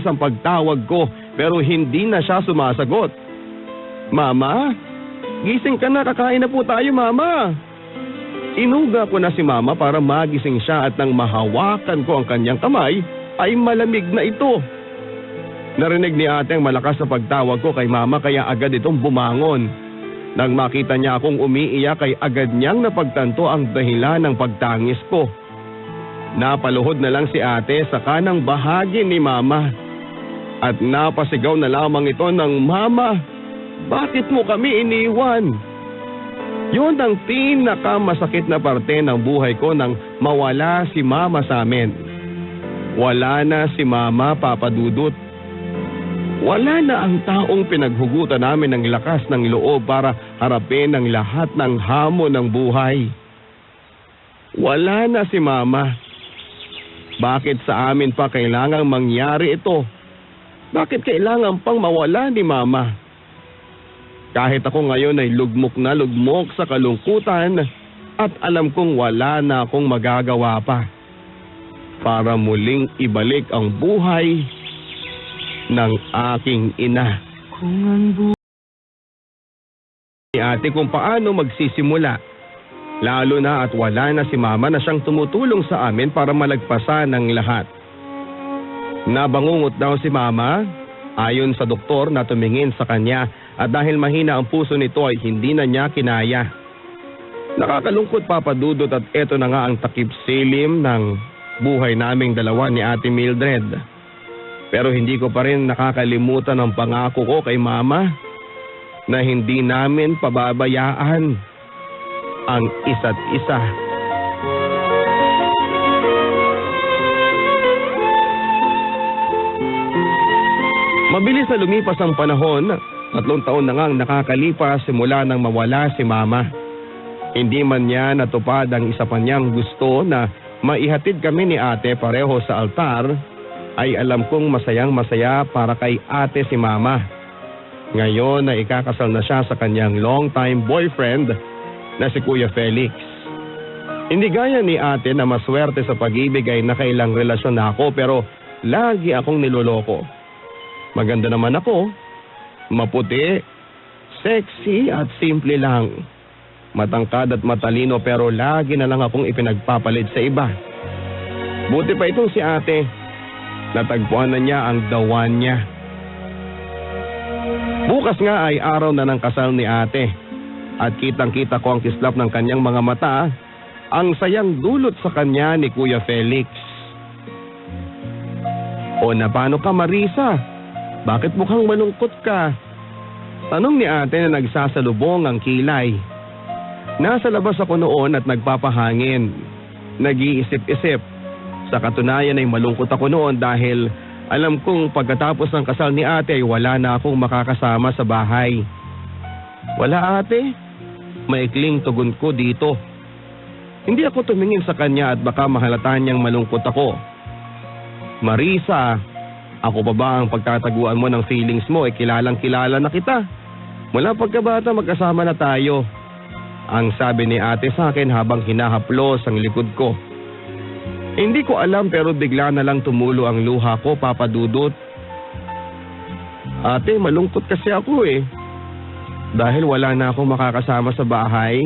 ang pagtawag ko pero hindi na siya sumasagot. Mama? Gising ka na, kakain na po tayo mama. Inuga ko na si mama para magising siya at nang mahawakan ko ang kanyang kamay, ay malamig na ito. Narinig ni ate ang malakas na pagtawag ko kay mama kaya agad itong bumangon. Nang makita niya akong umiiyak ay agad niyang napagtanto ang dahilan ng pagtangis ko. Napaluhod na lang si ate sa kanang bahagi ni mama. At napasigaw na lamang ito ng, "Mama, bakit mo kami iniwan?" Yun ang pinakamasakit na parte ng buhay ko nang mawala si mama sa amin. Wala na si mama, Papa Dudut. Wala na ang taong pinaghugutan namin ng lakas ng loob para harapin ang lahat ng hamon ng buhay. Wala na si mama. Bakit sa amin pa kailangang mangyari ito? Bakit kailangan pang mawala ni mama? Kahit ako ngayon ay lugmok na lugmok sa kalungkutan at alam kong wala na akong magagawa pa para muling ibalik ang buhay ng aking ina. Kung ang buhay ni ate kung paano magsisimula, lalo na at wala na si mama na siyang tumutulong sa amin para malagpasan ang lahat. Nabangungot daw si mama ayon sa doktor na tumingin sa kanya at dahil mahina ang puso nito ay hindi na niya kinaya. Nakakalungkot, Papa Dudut, at eto na nga ang takip silim ng buhay naming dalawa ni Ate Mildred. Pero hindi ko pa rin nakakalimutan ang pangako ko kay mama na hindi namin pababayaan ang isa't isa. Mabilis na lumipas ang panahon, 3 taon na ngang nakakalipas simula nang mawala si mama. Hindi man niya natupad ang isa pa niyang gusto na maihatid kami ni ate pareho sa altar, ay alam kong masayang masaya para kay ate si mama. Ngayon na ikakasal na siya sa kanyang long-time boyfriend na si Kuya Felix. Hindi gaya ni ate na maswerte sa pag-ibig ay nakailang relasyon na ako pero lagi akong niloloko. Maganda naman ako, maputi, sexy at simple lang. Matangkad at matalino pero lagi na lang akong ipinagpapalit sa iba. Buti pa itong si ate, natagpuan na niya ang the one niya. Bukas nga ay araw na ng kasal ni ate at kitang-kita ko ang kislap ng kanyang mga mata, ang sayang dulot sa kanya ni Kuya Felix. O na paano ka, Marisa? Bakit mukhang malungkot ka? Tanong ni ate na nagsasalubong ang kilay. Nasa labas ako noon at nagpapahangin. Nag-iisip-isip. Sa katunayan ay malungkot ako noon dahil alam kong pagkatapos ng kasal ni ate ay wala na akong makakasama sa bahay. Wala, ate? Maikling tugon ko dito. Hindi ako tumingin sa kanya at baka mahalata niyang malungkot ako. Marisa, ako pa ba ang pagtataguan mo ng feelings mo? Kilalang kilala na kita. Mula pagkabata magkasama na tayo. Ang sabi ni ate sa akin habang hinahaplos ang likod ko. Hindi ko alam pero bigla na lang tumulo ang luha ko, Papa Dudut. Ate, malungkot kasi ako Dahil wala na akong makakasama sa bahay.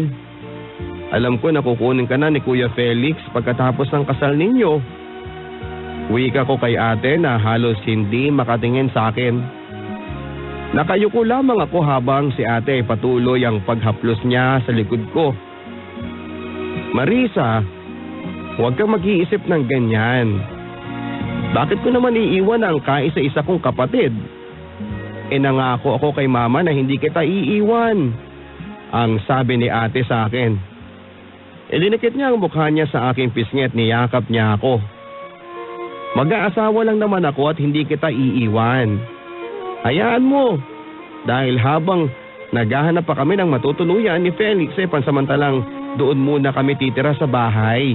Alam ko na kukunin ka na ni Kuya Felix pagkatapos ng kasal ninyo. Wika ko kay ate na halos hindi makatingin sa akin. Nakayuko lamang ako habang si ate ay patuloy ang paghaplos niya sa likod ko. Marisa, huwag kang mag-iisip ng ganyan. Bakit ko naman iiwan ang kaisa-isa kong kapatid? Nangako ako kay mama na hindi kita iiwan. Ang sabi ni ate sa akin. Dinikit niya ang mukha niya sa aking pisngi at niyakap niya ako. Mag-aasawa lang naman ako at hindi kita iiwan. Hayaan mo. Dahil habang naghahanap pa kami ng matutuluyan ni Felix pansamantalang doon muna kami titira sa bahay.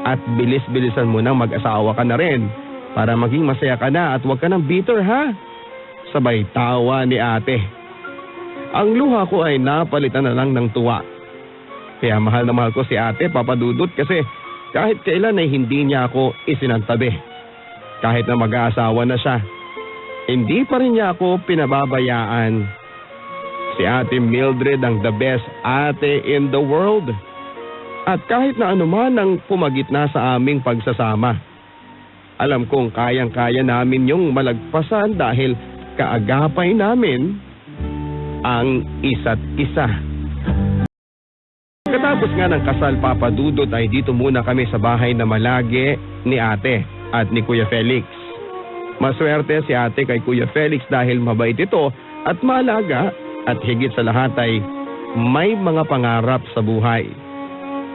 At bilis-bilisan mo nang mag-asawa ka na rin para maging masaya ka na at huwag ka nang bitter, ha? Sabay tawa ni ate. Ang luha ko ay napalitan na lang ng tuwa. Kaya mahal na mahal ko si ate, Papa Dudut, kasi kahit kailan ay hindi niya ako isinantabi. Kahit na mag-aasawa na siya, hindi pa rin niya ako pinababayaan. Si Ate Mildred ang the best ate in the world. At kahit na anuman ang pumagitna sa aming pagsasama, alam kong kayang-kaya namin yung malagpasan dahil kaagapay namin ang isa't isa. Katapos nga ng kasal, Papa Dudut, ay dito muna kami sa bahay na malagi ni ate at ni Kuya Felix. Maswerte si ate kay Kuya Felix dahil mabait ito at maalaga at higit sa lahat ay may mga pangarap sa buhay.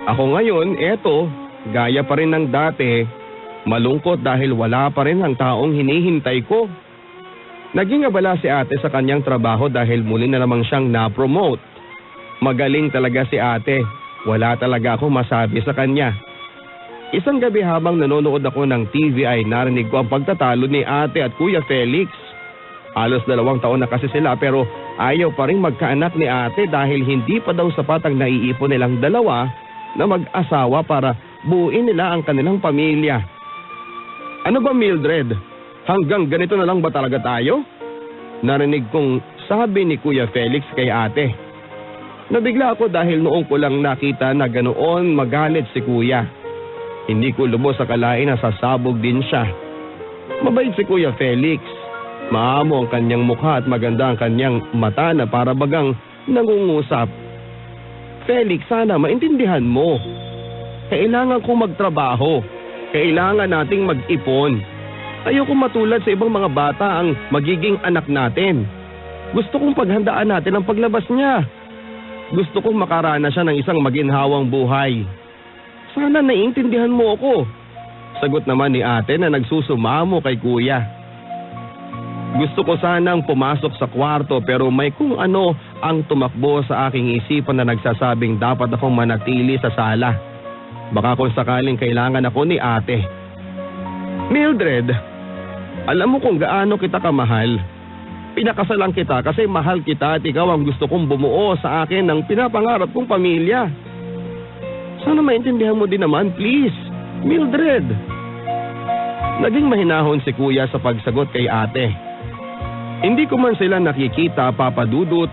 Ako ngayon, eto, gaya pa rin ng dati, malungkot dahil wala pa rin ang taong hinihintay ko. Naging abala si ate sa kanyang trabaho dahil muli na namang siyang na-promote. Magaling talaga si ate, wala talaga akong masabi sa kanya. Isang gabi habang nanonood ako ng TV ay narinig ko ang pagtatalo ni ate at Kuya Felix. Halos 2 taon na kasi sila pero ayaw pa rin magkaanak ni ate dahil hindi pa daw sapat ang naiipon nilang dalawa na mag-asawa para buuin nila ang kanilang pamilya. Ano ba, Mildred? Hanggang ganito na lang ba talaga tayo? Narinig kong sabi ni Kuya Felix kay ate. Nabigla ako dahil noong ko lang nakita na ganoon magalit si Kuya. Hindi ko lubos akalain na sasabog din siya. Mabait si Kuya Felix. Maamo ang kanyang mukha at maganda ang kanyang mata na para bagang nangungusap. Felix, sana maintindihan mo. Kailangan kong magtrabaho. Kailangan nating mag-ipon. Ayoko matulad sa ibang mga bata ang magiging anak natin. Gusto kong paghandaan natin ang paglabas niya. Gusto kong makaranas siya ng isang maginhawang buhay. Sana naiintindihan mo ako. Sagot naman ni ate na nagsusumamo kay Kuya. Gusto ko sanang pumasok sa kwarto pero may kung ano ang tumakbo sa aking isipan na nagsasabing dapat akong manatili sa sala. Baka kung sakaling kailangan ako ni ate. Mildred, alam mo kung gaano kita kamahal. Pinakasalan kita kasi mahal kita at ikaw ang gusto kong bumuo sa akin ng pinapangarap kong pamilya. Sana maintindihan mo din naman, please. Mildred. Naging mahinahon si Kuya sa pagsagot kay ate. Hindi ko man sila nakikita, Papa Dudut,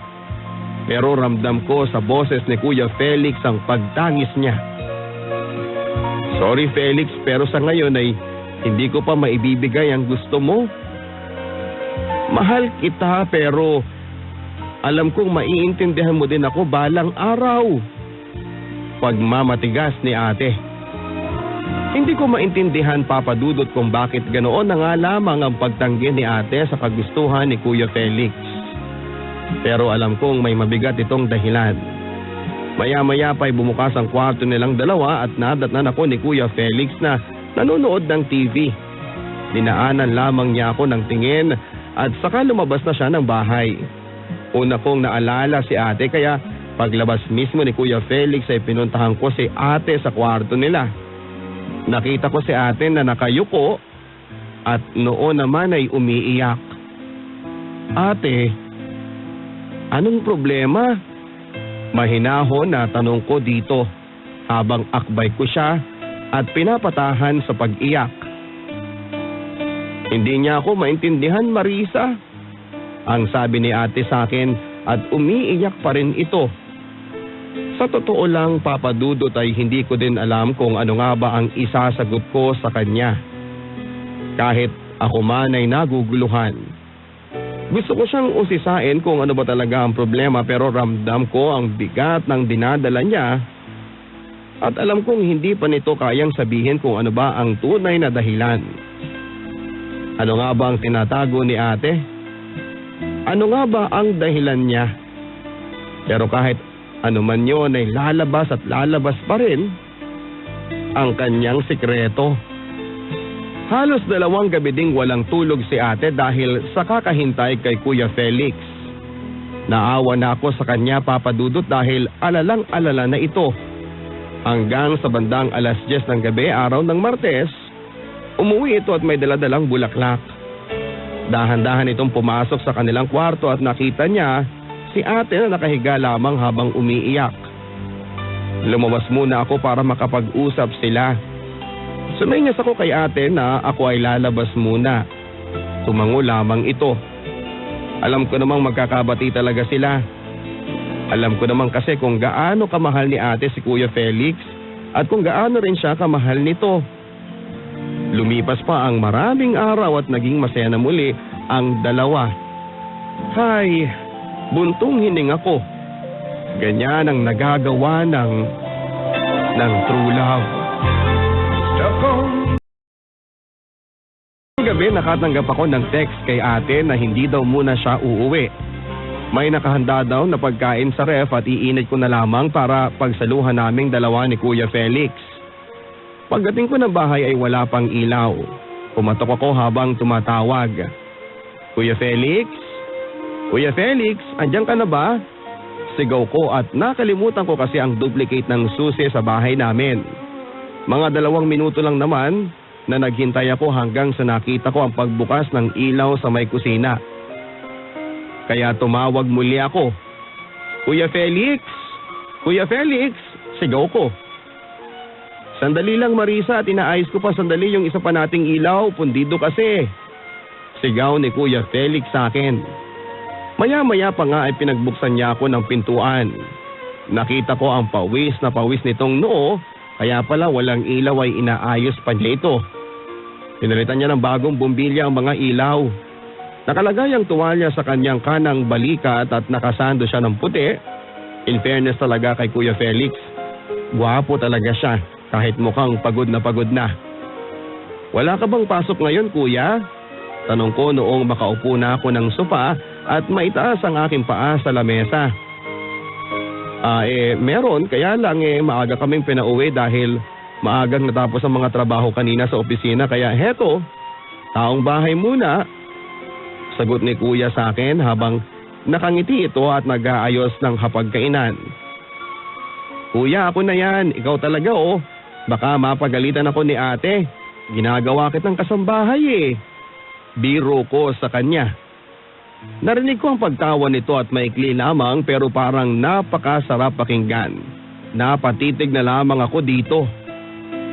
pero ramdam ko sa boses ni Kuya Felix ang pagtangis niya. Sorry Felix, pero sa ngayon ay hindi ko pa maibibigay ang gusto mo. Mahal kita pero alam kong maiintindihan mo din ako balang araw. Pagmamatigas ni ate. Hindi ko maintindihan, Papa Dudut, kung bakit ganoon na nga lamang ang pagtanggi ni ate sa kagustuhan ni Kuya Felix. Pero alam kong may mabigat itong dahilan. Maya-maya pa'y bumukas ang kwarto nilang dalawa at nadatnan ako ni Kuya Felix na nanonood ng TV. Dinaanan lamang niya ako ng tingin at saka lumabas na siya ng bahay. Una kong naalala si ate kaya paglabas mismo ni Kuya Felix ay pinuntahan ko si ate sa kwarto nila. Nakita ko si ate na nakayuko at noon naman ay umiiyak. Ate, anong problema? Mahinahon na tanong ko dito habang akbay ko siya at pinapatahan sa pag-iyak. Hindi niya ako maintindihan, Marisa. Ang sabi ni ate sa akin at umiiyak pa rin ito. Sa totoo lang, Papa Dudut, ay hindi ko din alam kung ano nga ba ang isasagot ko sa kanya. Kahit ako man ay naguguluhan. Gusto ko siyang usisain kung ano ba talaga ang problema pero ramdam ko ang bigat ng dinadala niya at alam kong hindi pa nito kayang sabihin kung ano ba ang tunay na dahilan. Ano nga ba ang tinatago ni ate? Ano nga ba ang dahilan niya? Pero kahit ano man yun ay lalabas at lalabas pa rin ang kanyang sikreto. Halos 2 gabi ding walang tulog si ate dahil sa kakahintay kay Kuya Felix. Naawa na ako sa kanya, Papa Dudut, dahil alalang-alala na ito. Hanggang sa bandang 10:00 ng gabi, araw ng Martes, umuwi ito at may daladalang bulaklak. Dahan-dahan itong pumasok sa kanilang kwarto at nakita niya si ate na nakahiga lamang habang umiiyak. Lumabas muna ako para makapag-usap sila. Suminyas ako kay ate na ako ay lalabas muna. Tumango lamang ito. Alam ko namang magkakabati talaga sila. Alam ko naman kasi kung gaano kamahal ni ate si Kuya Felix at kung gaano rin siya kamahal nito. Lumipas pa ang maraming araw at naging masaya na muli ang dalawa. Hay, buntong hininga ko. Ganyan ang nagagawa ng true love. Gabi nakatanggap ako ng text kay ate na hindi daw muna siya uuwi. May nakahanda daw na pagkain sa ref at iinit ko na lamang para pagsaluhan naming dalawa ni Kuya Felix. Pagdating ko ng bahay ay wala pang ilaw. Pumatok ako habang tumatawag. Kuya Felix? Kuya Felix, andyan ka na ba? Sigaw ko at nakalimutan ko kasi ang duplicate ng susi sa bahay namin. Mga 2 minuto lang naman na naghintay ako hanggang sa nakita ko ang pagbukas ng ilaw sa may kusina. Kaya tumawag muli ako. Kuya Felix! Kuya Felix! Sigaw ko. Sandali lang Marisa at inaayos ko pa sandali yung isa pa nating ilaw, pundido kasi. Sigaw ni Kuya Felix sa akin. Maya-maya pa nga ay pinagbuksan niya ako ng pintuan. Nakita ko ang pawis na pawis nitong noo, kaya pala walang ilaw ay inaayos pa niya ito. Pinalitan niya ng bagong bumbilya ang mga ilaw. Nakalagay ang tuwalya sa kanyang kanang balikat at nakasando siya ng puti. In fairness talaga kay Kuya Felix, gwapo talaga siya kahit mukhang pagod na. Wala ka bang pasok ngayon kuya? Tanong ko noong makaupo na ako ng sopa at maitaas ang aking paa sa lamesa. Meron, kaya lang maaga kaming pinauwi dahil maagang natapos ang mga trabaho kanina sa opisina kaya heto, taong bahay muna. Sagot ni kuya sa akin habang nakangiti ito at nag-aayos ng hapagkainan. Kuya, ako na yan. Ikaw talaga oh. Baka mapagalitan ako ni ate. Ginagawa kitang kasambahay Biro ko sa kanya. Narinig ko ang pagtawa nito at maikli lamang pero parang napakasarap pakinggan. Napatitig na lamang ako dito.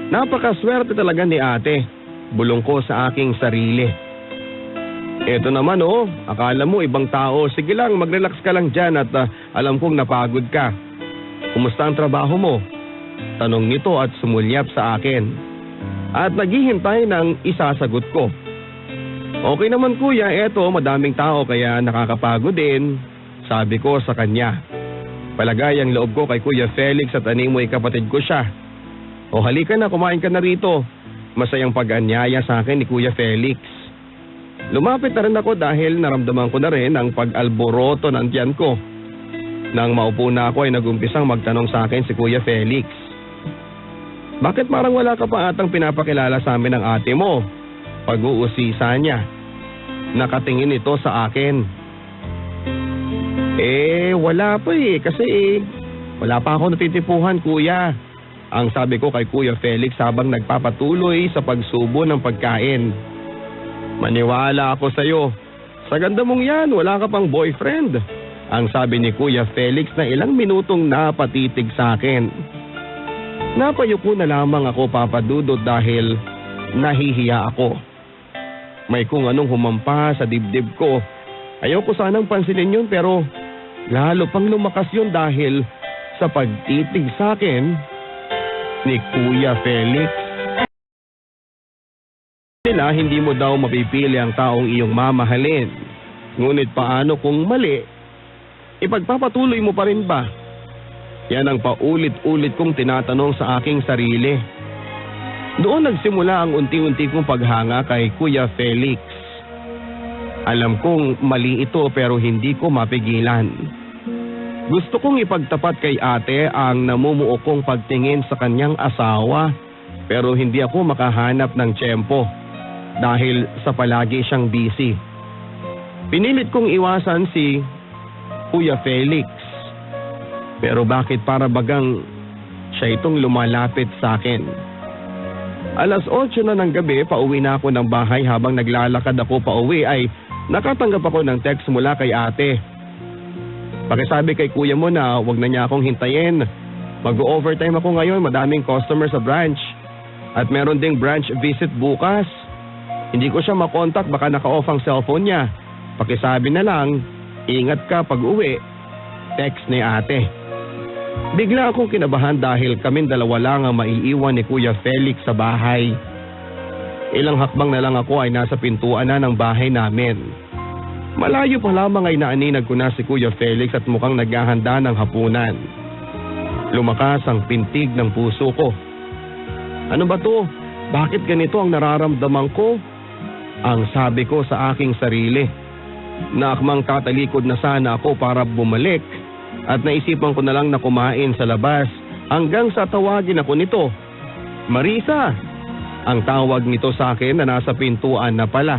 Napakaswerte talaga ni ate. Bulong ko sa aking sarili. Eto naman akala mo ibang tao. Sige lang, mag-relax ka lang dyan at alam kong napagod ka. Kumusta ang trabaho mo? Tanong nito at sumulyap sa akin. At naghihintay ng isasagot ko. Okay naman kuya, eto madaming tao kaya nakakapagod din. Sabi ko sa kanya. Palagay ang loob ko kay Kuya Felix at animoy kapatid ko siya. O halika na, kumain ka na rito. Masayang pag-anyaya sa akin ni Kuya Felix. Lumapit na rin ako dahil naramdaman ko na rin ang pag-alboroto ng tiyan ko. Nang maupo na ako ay nagumpisang magtanong sa akin si Kuya Felix. Bakit parang wala ka pa atang pinapakilala sa amin ng ate mo? Pag-uusisa niya. Nakatingin ito sa akin. Wala pa kasi wala pa ako natitipuhan kuya. Ang sabi ko kay Kuya Felix habang nagpapatuloy sa pagsubo ng pagkain. Maniwala ako sa'yo. Sa ganda mong yan, wala ka pang boyfriend. Ang sabi ni Kuya Felix na ilang minutong napatitig sa akin. Napayuko na lamang ako papadudot dahil nahihiya ako. May kung anong humampa sa dibdib ko. Ayoko sanang pansinin yun pero lalo pang lumakas yun dahil sa pagtitig sa akin ni Kuya Felix. Nila hindi mo daw mapipili ang taong iyong mamahalin. Ngunit paano kung mali? Ipagpapatuloy mo pa rin ba? Yan ang paulit-ulit kong tinatanong sa aking sarili. Doon nagsimula ang unti-unti kong paghanga kay Kuya Felix. Alam kong mali ito pero hindi ko mapigilan. Gusto kong ipagtapat kay ate ang namumuo kong pagtingin sa kanyang asawa pero hindi ako makahanap ng tiyempo dahil sa palagi siyang busy. Pinilit kong iwasan si Kuya Felix. Pero bakit para bagang siya itong lumalapit sa akin? 8:00 na ng gabi, pauwi na ako ng bahay. Habang naglalakad ako pauwi ay nakatanggap ako ng text mula kay ate. Pakisabi kay kuya mo na wag na niya akong hintayin. Mag-overtime ako ngayon, madaming customer sa branch. At meron ding branch visit bukas. Hindi ko siya makontak, baka naka-off ang cellphone niya. Pakisabi na lang, ingat ka pag uwi. Text ni ate. Bigla akong kinabahan dahil kaming dalawa lang ang maiiwan ni Kuya Felix sa bahay. Ilang hakbang na lang ako ay nasa pintuan na ng bahay namin. Malayo pa lamang ay naaninag ko na si Kuya Felix at mukhang naghahanda ng hapunan. Lumakas ang pintig ng puso ko. Ano ba to? Bakit ganito ang nararamdaman ko? Ang sabi ko sa aking sarili. Naakmang tatalikod na sana ako para bumalik at naisipan ko na lang na kumain sa labas hanggang sa tawagin ako nito. Marisa! Ang tawag nito sa akin na nasa pintuan na pala.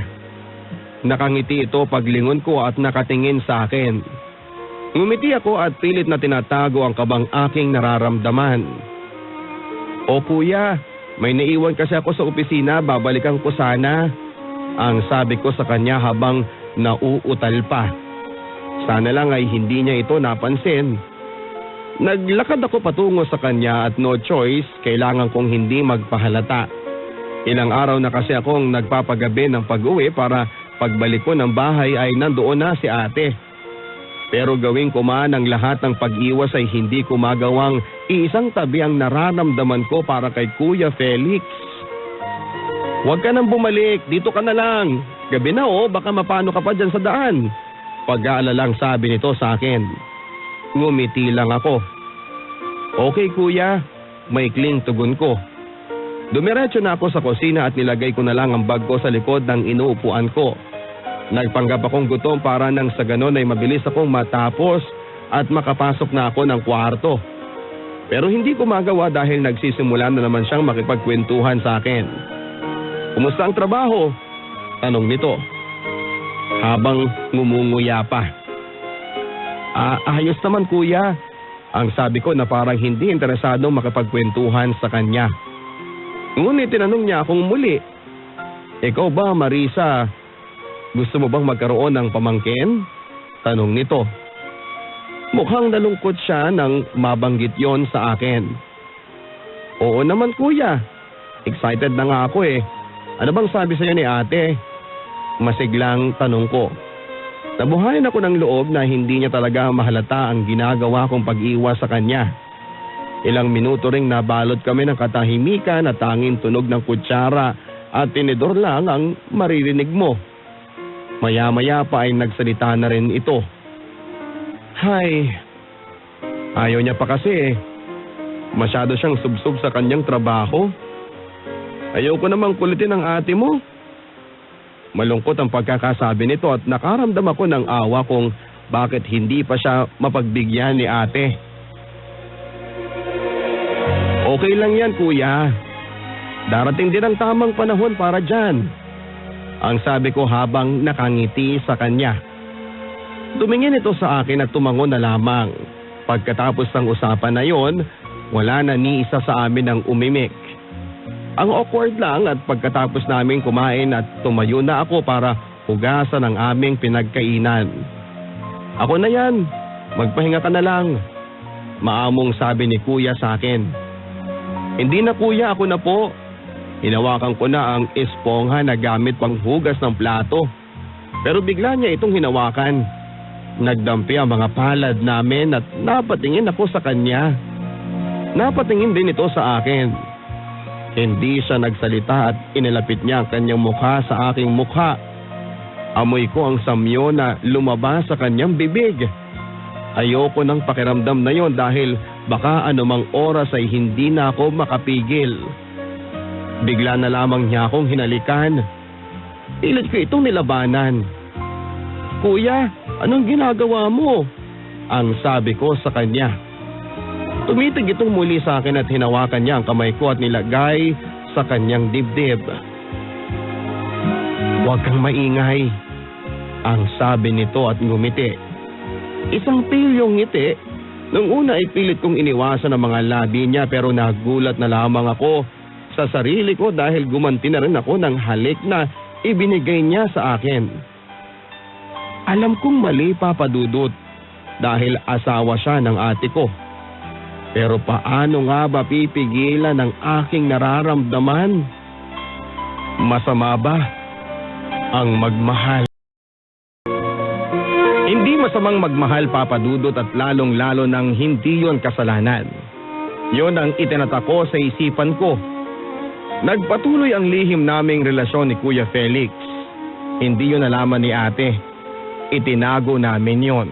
Nakangiti ito paglingon ko at nakatingin sa akin. Ngumiti ako at pilit na tinatago ang kabang aking nararamdaman. O kuya, may naiwan kasi ako sa opisina, babalikan ko sana. Ang sabi ko sa kanya habang nauutal pa. Sana lang ay hindi niya ito napansin. Naglakad ako patungo sa kanya at no choice, kailangan kong hindi magpahalata. Ilang araw na kasi akong nagpapagabi ng pag-uwi para pagbalik ko ng bahay ay nandoon na si ate. Pero gawin ko man ang lahat ng pag-iwas ay hindi ko magawang iisang tabi ang nararamdaman ko para kay Kuya Felix. Huwag ka nang bumalik, dito ka na lang. Gabi na baka mapano ka pa dyan sa daan. Pag-aalalang sabi nito sa akin. Ngumiti lang ako. Okay kuya, maikling tugon ko. Dumiretso na ako sa kusina at nilagay ko na lang ang bag ko sa likod ng inuupuan ko. Nagpanggap akong gutom para nang sa ganon ay mabilis akong matapos at makapasok na ako ng kwarto. Pero hindi ko magawa dahil nagsisimula na naman siyang makipagkwentuhan sa akin. Kumusta ang trabaho? Tanong nito. Habang ngumunguya pa. Ayos naman kuya. Ang sabi ko na parang hindi interesadong makipagkwentuhan sa kanya. Ngunit tinanong niya akong muli. Ikaw ba Marisa, gusto mo bang magkaroon ng pamangkin? Tanong nito. Mukhang nalungkot siya nang mabanggit yon sa akin. Oo naman kuya. Excited na nga ako eh. Ano bang sabi sa'yo ni ate? Masiglang tanong ko. Nabuhayan ako ng loob na hindi niya talaga mahalata ang ginagawa kong pag-iwas sa kanya. Ilang minuto ring nabalot kami ng katahimikan at tanging tunog ng kutsara at tinidor lang ang maririnig mo. Maya-maya pa ay nagsalita na rin ito. Hay, ayaw niya pa kasi eh. Masyado siyang subsob sa kanyang trabaho. Ayaw ko namang kulitin ang ate mo. Malungkot ang pagkakasabi nito at nakaramdam ako ng awa kung bakit hindi pa siya mapagbigyan ni ate. Okay lang yan kuya. Darating din ang tamang panahon para dyan. Ang sabi ko habang nakangiti sa kanya. Tumingin ito sa akin at tumango na lamang. Pagkatapos ng usapan na yon, wala na ni isa sa amin ang umimik. Ang awkward lang at pagkatapos naming kumain at tumayo na ako para hugasan ang aming pinagkainan. Ako na yan, magpahinga ka na lang. Maamong sabi ni kuya sa akin. Hindi na kuya, ako na po. Hinawakan ko na ang espongha na gamit pang hugas ng plato. Pero bigla niya itong hinawakan. Nagdampi ang mga palad namin at napatingin ako sa kanya. Napatingin din ito sa akin. Hindi siya nagsalita at inilapit niya ang kanyang mukha sa aking mukha. Amoy ko ang samyo na lumabas sa kanyang bibig. Ayoko ng pakiramdam na yon dahil baka anumang oras ay hindi na ako makapigil. Bigla na lamang niya akong hinalikan. Pilit ko itong nilabanan. Kuya, anong ginagawa mo? Ang sabi ko sa kanya. Tumitig itong muli sa akin at hinawakan niya ang kamay ko at nilagay sa kanyang dibdib. Huwag kang maingay, ang sabi nito at ngumiti. Isang pilyong ngiti. Nung una ay pilit kong iniwasan ang mga labi niya pero nagulat na lamang ako sa sarili ko dahil gumanti na rin ako ng halik na ibinigay niya sa akin. Alam kong mali Papa Dudut dahil asawa siya ng ate ko. Pero paano nga ba pipigilan ang aking nararamdaman? Masama ba ang magmahal? Hindi masamang magmahal Papa Dudut at lalong-lalo nang hindi yon kasalanan. Yon ang itinatako sa isipan ko. Nagpatuloy ang lihim naming relasyon ni Kuya Felix. Hindi yun nalaman ni ate. Itinago namin yon.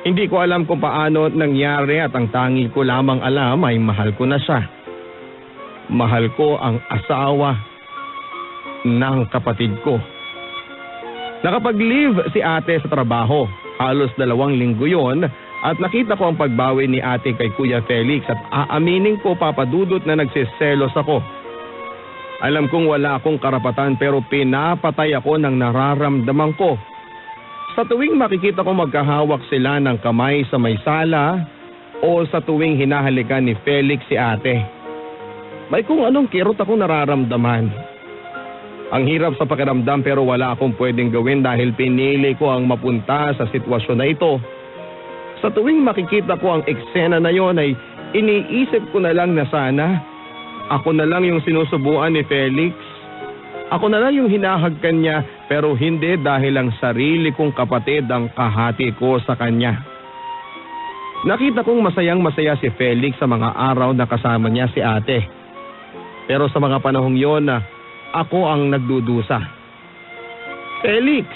Hindi ko alam kung paano nangyari at ang tangi ko lamang alam ay mahal ko na siya. Mahal ko ang asawa ng kapatid ko. Nakapag-leave si ate sa trabaho. Halos 2 linggo yon at nakita ko ang pagbawi ni ate kay Kuya Felix at aaminin ko, Papa Dudut, na nagsiselos ako. Alam kong wala akong karapatan pero pinapatay ako ng nararamdaman ko. Sa tuwing makikita ko magkahawak sila ng kamay sa may sala o sa tuwing hinahalikan ni Felix si ate, may kung anong kirot akong nararamdaman. Ang hirap sa pakiramdam pero wala akong pwedeng gawin dahil pinili ko ang mapunta sa sitwasyon na ito. Sa tuwing makikita ko ang eksena na yon ay iniisip ko na lang na sana ako na lang yung sinusubuan ni Felix. Ako na lang yung hinahagkan niya pero hindi dahil ang sarili kong kapatid ang kahati ko sa kanya. Nakita kong masayang-masaya si Felix sa mga araw na kasama niya si ate. Pero sa mga panahong yon ako ang nagdudusa. Felix,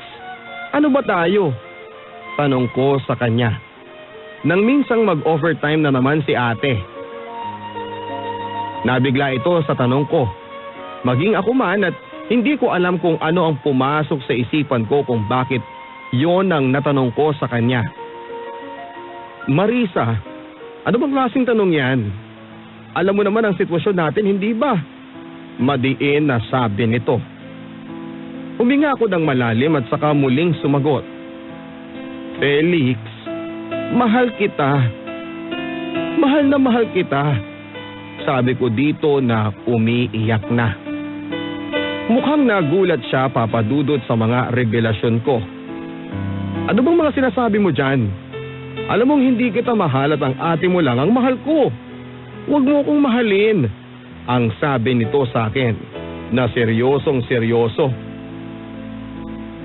ano ba tayo? Tanong ko sa kanya. Nang minsang mag-overtime na naman si ate. Nabigla ito sa tanong ko. Maging ako man at hindi ko alam kung ano ang pumasok sa isipan ko kung bakit yon ang natanong ko sa kanya. Marisa, ano bang klaseng tanong yan? Alam mo naman ang sitwasyon natin, hindi ba? Madiin na sabi nito. Huminga ako ng malalim at saka muling sumagot. Felix, mahal kita. Mahal na mahal kita. Sabi ko dito na umiiyak na. Mukhang nagulat siya, Papa Dudut, sa mga revelasyon ko. Ano bang mga sinasabi mo dyan? Alam mong hindi kita mahal at ang ate mo lang ang mahal ko. Huwag mo akong mahalin. Ang sabi nito sa akin na seryosong seryoso.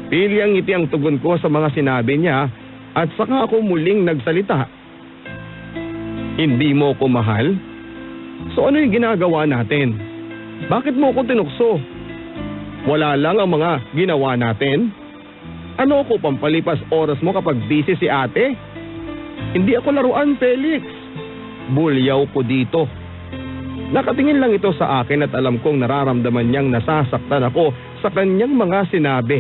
Pili ang ngiti ang tugon ko sa mga sinabi niya at saka ako muling nagsalita. Hindi mo ko mahal? So ano yung ginagawa natin? Bakit mo ko tinukso? Wala lang ang mga ginawa natin? Ano ko pampalipas oras mo kapag busy si ate? Hindi ako laruan, Felix. Bulyaw ko dito. Nakatingin lang ito sa akin at alam kong nararamdaman niyang nasasaktan ako sa kanyang mga sinabi.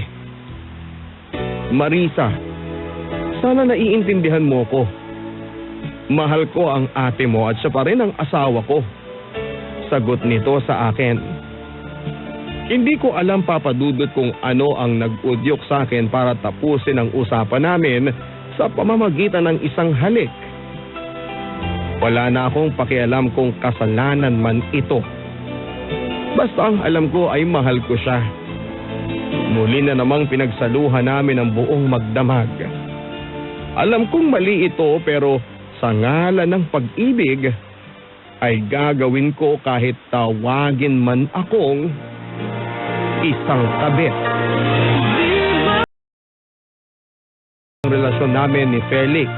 Marisa, sana naiintindihan mo ko. Mahal ko ang ate mo at siya pa rin ang asawa ko. Sagot nito sa akin. Hindi ko alam, Papa Dudut, kung ano ang nag-udyok sa akin para tapusin ang usapan namin sa pamamagitan ng isang halik. Wala na akong pakialam kung kasalanan man ito. Basta ang alam ko ay mahal ko siya. Muli na namang pinagsaluhan namin ang buong magdamag. Alam kong mali ito pero sa ngalan ng pag-ibig ay gagawin ko kahit tawagin man akong isang kabit. Ang relasyon namin ni Felix,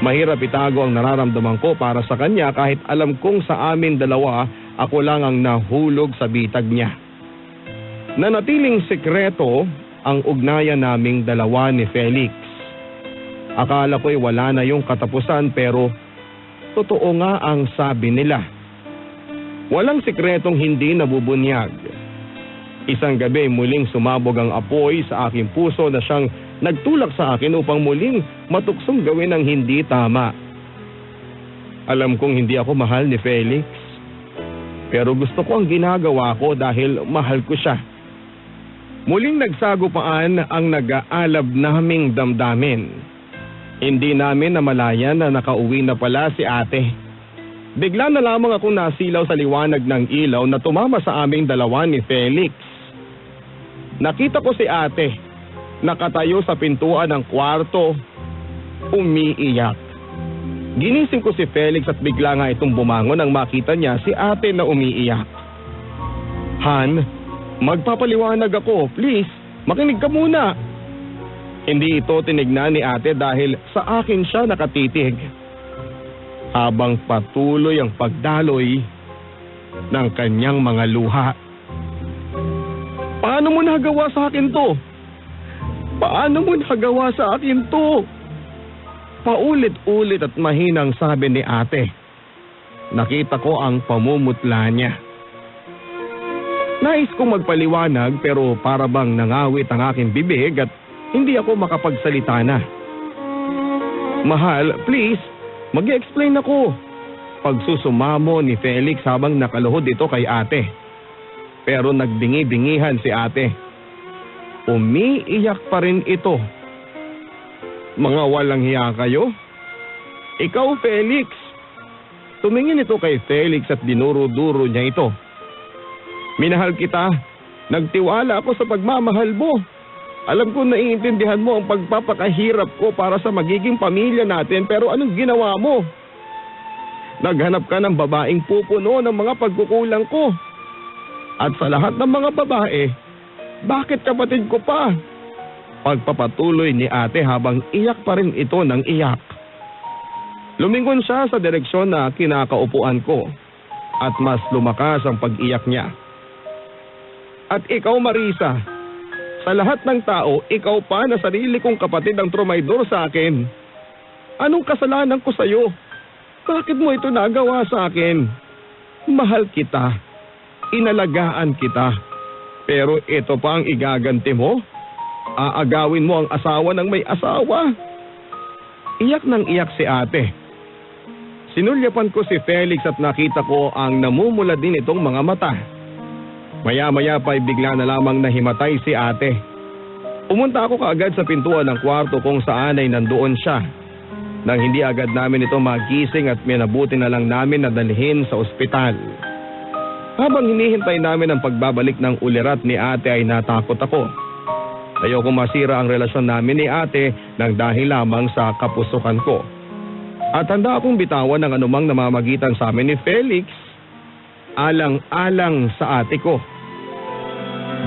mahirap itago ang nararamdaman ko para sa kanya kahit alam kong sa amin dalawa ako lang ang nahulog sa bitag niya. Nanatiling sekreto ang ugnayan naming dalawa ni Felix. Akala ko'y wala na yung katapusan pero totoo nga ang sabi nila. Walang sikretong hindi nabubunyag. Isang gabi muling sumabog ang apoy sa aking puso na siyang nagtulak sa akin upang muling matuksong gawin ang hindi tama. Alam kong hindi ako mahal ni Felix. Pero gusto ko ang ginagawa ko dahil mahal ko siya. Muling nagsagupaan ang nag-aalab naming damdamin. Hindi namin namalayan na nakauwi na pala si ate. Bigla na lamang akong nasilaw sa liwanag ng ilaw na tumama sa aming dalawa ni Felix. Nakita ko si ate, nakatayo sa pintuan ng kwarto, umiiyak. Ginising ko si Felix at bigla nga itong bumangon nang makita niya si ate na umiiyak. Han, magpapaliwanag ako, please, makinig ka muna. Hindi ito tinignan ni ate dahil sa akin siya nakatitig. Habang patuloy ang pagdaloy, ng kanyang mga luha. Paano mo nagawa sa akin to? Paano mo nagawa sa akin to? Paulit-ulit at mahinang sabi ni ate. Nakita ko ang pamumutla niya. Nais kong magpaliwanag pero para bang nangawit ang aking bibig at hindi ako makapagsalita na. Mahal, please, mag-explain ako. Pagsusumamo ni Felix habang nakaluhod ito kay ate. Pero nagbingi-bingihan si ate. Umiiyak pa rin ito. Mga walang hiya kayo? Ikaw, Felix. Tumingin ito kay Felix at dinuro-duro niya ito. Minahal kita. Nagtiwala ako sa pagmamahal mo. Alam ko naiintindihan mo ang pagpapakahirap ko para sa magiging pamilya natin pero anong ginawa mo? Naghanap ka ng babaeng pupuno ng mga pagkukulang ko. At sa lahat ng mga babae, bakit kapatid ko pa? Pagpapatuloy ni ate habang iyak pa rin ito ng iyak. Lumingon siya sa direksyon na kinakaupuan ko at mas lumakas ang pag-iyak niya. At ikaw, Marisa, sa lahat ng tao, ikaw pa na sarili kong kapatid ang trumaydor sa akin. Anong kasalanan ko sa'yo? Bakit mo ito nagawa sa akin? Mahal kita. Inalagaan kita. Pero ito pa ang igaganti mo? Aagawin mo ang asawa ng may asawa? Iyak ng iyak si ate. Sinulyapan ko si Felix at nakita ko ang namumula din itong mga mata. Maya-maya pa'y bigla na lamang nahimatay si ate. Pumunta ako kaagad sa pintuan ng kwarto kung saan ay nandoon siya. Nang hindi agad namin ito magising at minabuti na lang namin na dalhin sa ospital. Habang hinihintay namin ang pagbabalik ng ulirat ni ate ay natakot ako. Ayokong masira ang relasyon namin ni ate nang dahil lamang sa kapusukan ko. At handa akong bitawan ng anumang namamagitan sa amin ni Felix, alang-alang sa ate ko.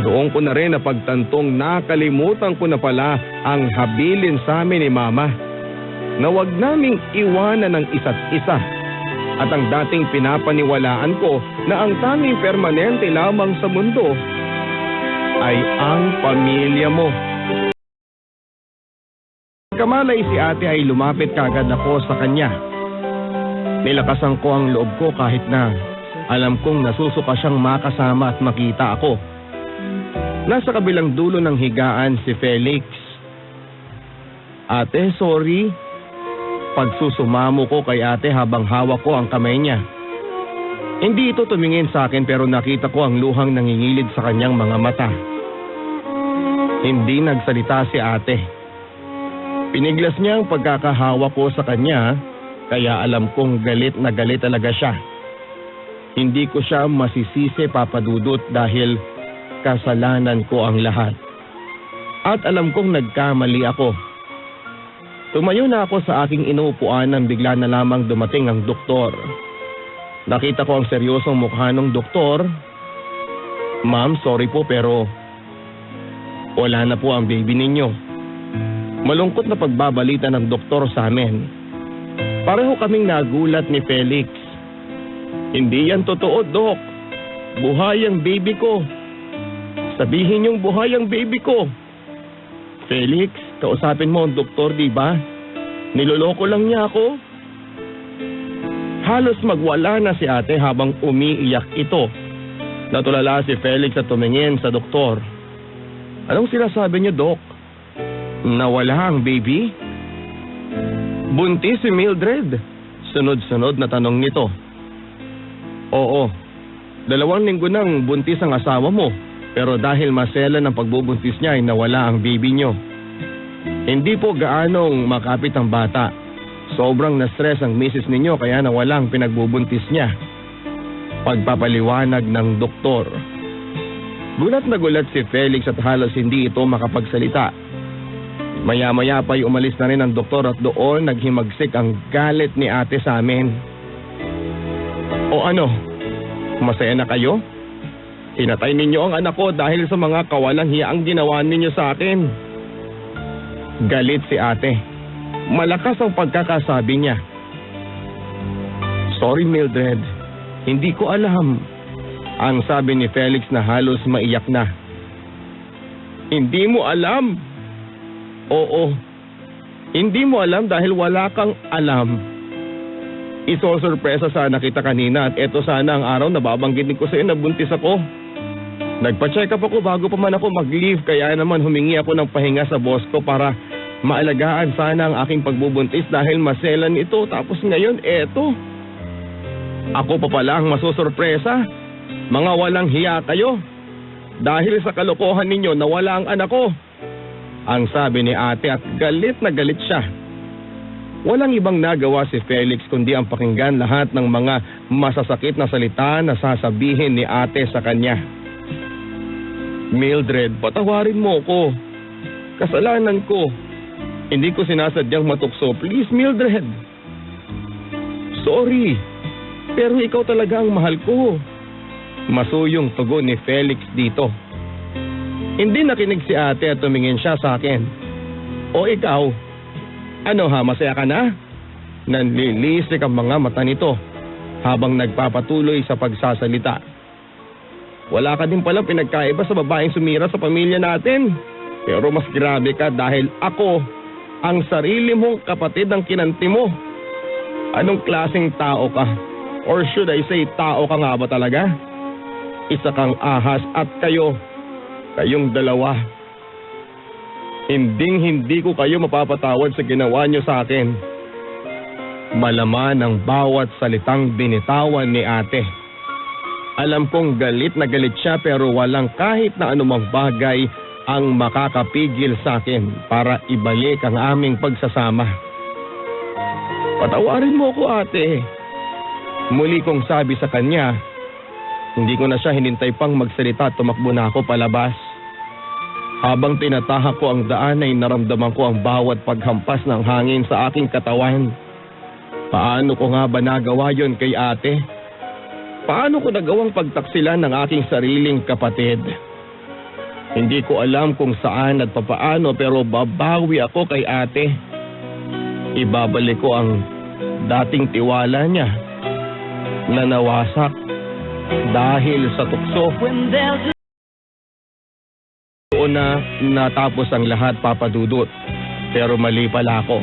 Doon ko na rin napagtantong nakalimutan ko na pala ang habilin sa amin ni Mama na wag naming iwanan ng isa't isa. At ang dating pinapaniwalaan ko na ang tanging permanente lamang sa mundo ay ang pamilya mo. Kamalay si ate ay lumapit kagad ako sa kanya. Nilakasan ko ang loob ko kahit na alam kong nasusuka siyang makasama at makita ako. Nasa kabilang dulo ng higaan si Felix. Ate, sorry. Pagsusumamo ko kay ate habang hawak ko ang kamay niya. Hindi ito tumingin sa akin pero nakita ko ang luhang nangingilid sa kanyang mga mata. Hindi nagsalita si ate. Piniglas niya ang pagkakahawak ko sa kanya kaya alam kong galit na galit talaga siya. Hindi ko siya masisisi, Papa Dudut, dahil kasalanan ko ang lahat. At alam kong nagkamali ako. Tumayo na ako sa aking inuupuan nang bigla na lamang dumating ang doktor. Nakita ko ang seryosong mukha ng doktor. Ma'am, sorry po pero wala na po ang baby ninyo. Malungkot na pagbabalita ng doktor sa amin. Pareho kaming nagulat ni Felix. Hindi yan totoo, Dok. Buhay ang baby ko. Sabihin niyong buhay ang baby ko. Felix, kausapin mo ang doktor, di ba? Niloloko lang niya ako. Halos magwala na si ate habang umiiyak ito. Natulala si Felix at tumingin sa doktor. Anong sinasabi niyo, Dok? Nawala ang baby? Buntis si Mildred? Sunod-sunod na tanong nito. Oo, 2 linggo nang buntis ang asawa mo. Pero dahil maselan ng pagbubuntis niya ay nawala ang baby niyo. Hindi po gaanong makapit ang bata. Sobrang na-stress ang misis ninyo kaya nawala ang pinagbubuntis niya. Pagpapaliwanag ng doktor. Gulat na gulat si Felix at halos hindi ito makapagsalita. Maya-maya pa'y umalis na rin ang doktor at doon naghimagsik ang galit ni ate sa amin. O ano, masaya na kayo? Hinatay ninyo ang anak ko dahil sa mga kawalang hiyaang ginawa ninyo sa akin. Galit si ate. Malakas ang pagkakasabi niya. Sorry, Mildred. Hindi ko alam. Ang sabi ni Felix na halos maiyak na. Hindi mo alam. Oo. Hindi mo alam dahil wala kang alam. Isosurpresa sana kita kanina at eto sana ang araw na babanggitin ko sa iyo na buntis ako. Nagpa-check up ako bago pa man ako mag-leave kaya naman humingi ako ng pahinga sa boss ko para maalagaan sana ang aking pagbubuntis dahil maselan ito tapos ngayon eto. Ako pa pala ang masusurpresa. Mga walang hiya kayo. Dahil sa kalokohan ninyo nawala ang anak ko. Ang sabi ni ate at galit na galit siya. Walang ibang nagawa si Felix kundi ang pakinggan lahat ng mga masasakit na salita na sasabihin ni ate sa kanya. Mildred, patawarin mo ko. Kasalanan ko. Hindi ko sinasadyang matukso. Please, Mildred. Sorry. Pero ikaw talaga ang mahal ko. Masuyong tugon ni Felix dito. Hindi nakinig si ate at tumingin siya sa akin. O ikaw, ano ha, masaya ka na? Nanlilisik ang mga mata nito habang nagpapatuloy sa pagsasalita. Wala ka din palang pinagkaiba sa babaeng sumira sa pamilya natin. Pero mas grabe ka dahil ako, ang sarili mong kapatid ang kinanti mo. Anong klaseng tao ka? Or should I say, tao ka nga ba talaga? Isa kang ahas at kayong dalawa. Hindi ko kayo mapapatawad sa ginawa niyo sa akin. Malaman ang bawat salitang binitawan ni ate. Alam kong galit na galit siya pero walang kahit na anumang bagay ang makakapigil sa akin para ibalik ang aming pagsasama. Patawarin mo ko ate. Muli kong sabi sa kanya. Hindi ko na siya hinintay pang magsalita at tumakbo na ako palabas. Habang tinatahak ko ang daan ay naramdaman ko ang bawat paghampas ng hangin sa aking katawan. Paano ko nga ba nagawa yon kay ate? Paano ko nagawang pagtaksilan ng aking sariling kapatid? Hindi ko alam kung saan at papaano pero babawi ako kay ate. Ibabalik ko ang dating tiwala niya na nawasak dahil sa tukso. Doon na natapos ang lahat, Papa Dudut. Pero mali pala ako.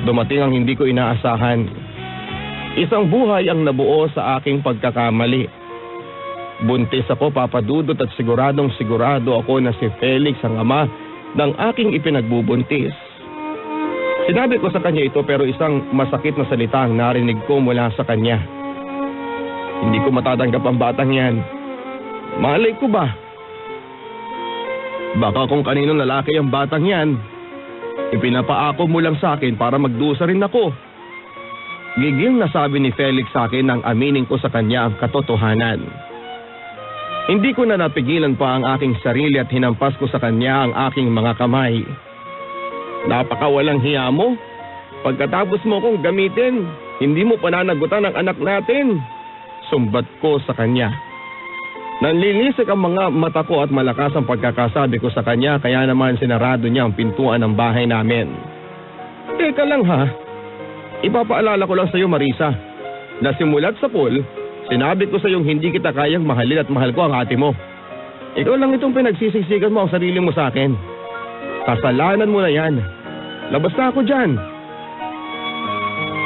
Dumating ang hindi ko inaasahan. Isang buhay ang nabuo sa aking pagkakamali. Buntis ako, Papa Dudut, at siguradong sigurado ako na si Felix ang ama ng aking ipinagbubuntis. Sinabi ko sa kanya ito pero isang masakit na salita ang narinig ko mula sa kanya. Hindi ko matatanggap ang batang yan. Malay ko ba? Baka kung kaninong lalaki ang batang yan, ipinapaako mo lang sa akin para magdusa rin ako. Gigil na sabi ni Felix sa akin nang aminin ko sa kanya ang katotohanan. Hindi ko na napigilan pa ang aking sarili at hinampas ko sa kanya ang aking mga kamay. Napakawalang hiya mo. Pagkatapos mo kong gamitin, hindi mo pananagutan ang anak natin. Sumbat ko sa kanya. Nanlilisik ang mga mata ko at malakas ang pagkakasabi ko sa kanya kaya naman sinarado niya ang pintuan ng bahay namin. Teka lang ha. Ipapaalala ko lang sa iyo, Marisa, na simulat sa pool, sinabi ko sa iyong hindi kita kayang mahalin at mahal ko ang ate mo. Ikaw lang itong pinagsisisigan mo ang sarili mo sa akin. Kasalanan mo na yan. Labas na ako dyan.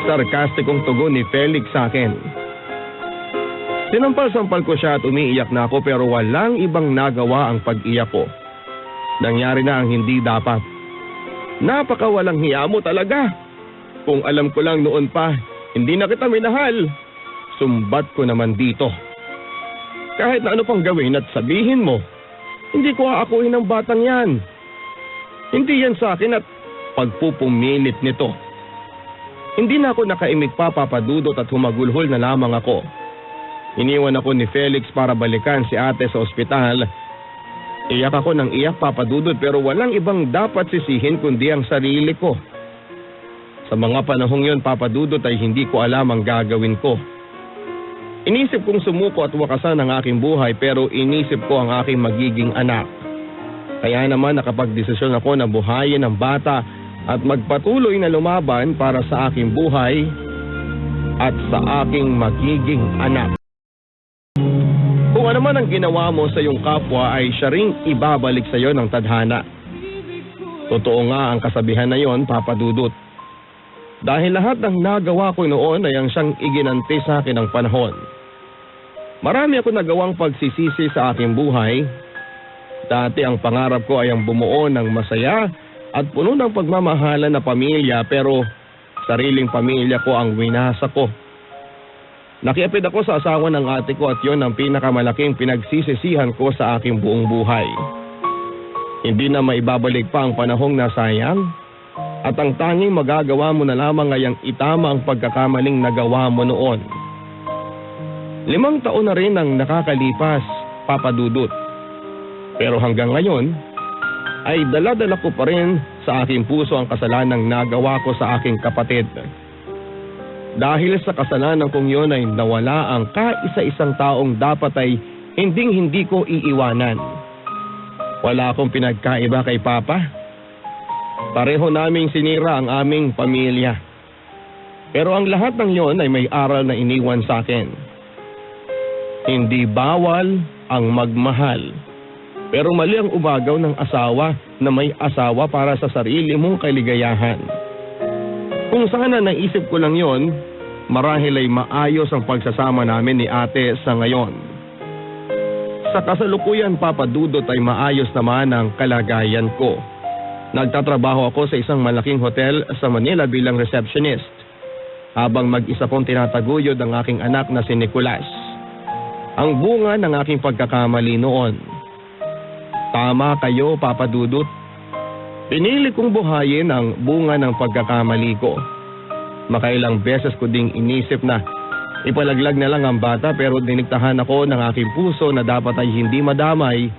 Sarkastikong tugon ni Felix sa akin. Sinampal-sampal ko siya at umiiyak na ako pero walang ibang nagawa ang pag-iyak ko. Nangyari na ang hindi dapat. Napakawalang hiya mo talaga. Kung alam ko lang noon pa, hindi na kita minahal. Sumbat ko naman dito. Kahit na ano pang gawin at sabihin mo, hindi ko aakuin ang batang yan. Hindi yan sa akin at pagpupumilit nito. Hindi na ako nakaimik pa, Papa Dudut, at humagulhol na lamang ako. Iniwan ako ni Felix para balikan si ate sa ospital. Iyak ako ng iyak, Papa Dudut, pero walang ibang dapat sisihin kundi ang sarili ko. Sa mga panahong yon, Papa Dudut, ay hindi ko alam ang gagawin ko. Inisip kong sumuko at wakasan ang aking buhay pero inisip ko ang aking magiging anak. Kaya naman nakapagdesisyon ako na buhayin ang bata at magpatuloy na lumaban para sa aking buhay at sa aking magiging anak. Kung ano man ang ginawa mo sa iyong kapwa ay siya ring ibabalik sa iyo ng tadhana. Totoo nga ang kasabihan na yon, Papa Dudut. Dahil lahat ng nagawa ko noon ay ang siyang iginanti sa akin ng panahon. Marami ako nagawang pagsisisi sa aking buhay. Dati ang pangarap ko ay ang bumuo ng masaya at puno ng pagmamahalan na pamilya, pero sariling pamilya ko ang winasa ko. Nakiapid ako sa asawa ng ate ko at yon ang pinakamalaking pinagsisisihan ko sa aking buong buhay. Hindi na maibabalik pa ang panahong nasayang at ang tanging magagawa mo na lamang ay ang itama ang pagkakamaling nagawa mo noon. 5 taon na rin ang nakakalipas, Papa Dudut. Pero hanggang ngayon ay dala-dala ko pa rin sa aking puso ang kasalanang nagawa ko sa aking kapatid. Dahil sa kasalanan kong yun ay nawala ang kaisa-isang taong dapat ay hinding-hindi ko iiwanan. Wala akong pinagkaiba kay Papa. Pareho naming sinira ang aming pamilya. Pero ang lahat ng yon ay may aral na iniwan sa akin. Hindi bawal ang magmahal. Pero mali ang umagaw ng asawa na may asawa para sa sarili mong kaligayahan. Kung sana naisip ko lang yon, marahil ay maayos ang pagsasama namin ni ate sa ngayon. Sa kasalukuyan, Papa Dudut, ay maayos naman ang kalagayan ko. Nagtatrabaho ako sa isang malaking hotel sa Manila bilang receptionist, habang mag-isa kong tinataguyod ang aking anak na si Nicolas. Ang bunga ng aking pagkakamali noon. Tama kayo, Papa Dudut. Pinili kong buhayin ang bunga ng pagkakamali ko. Makailang beses ko ding inisip na ipalaglag na lang ang bata, pero diniktahan ako ng aking puso na dapat ay hindi madamay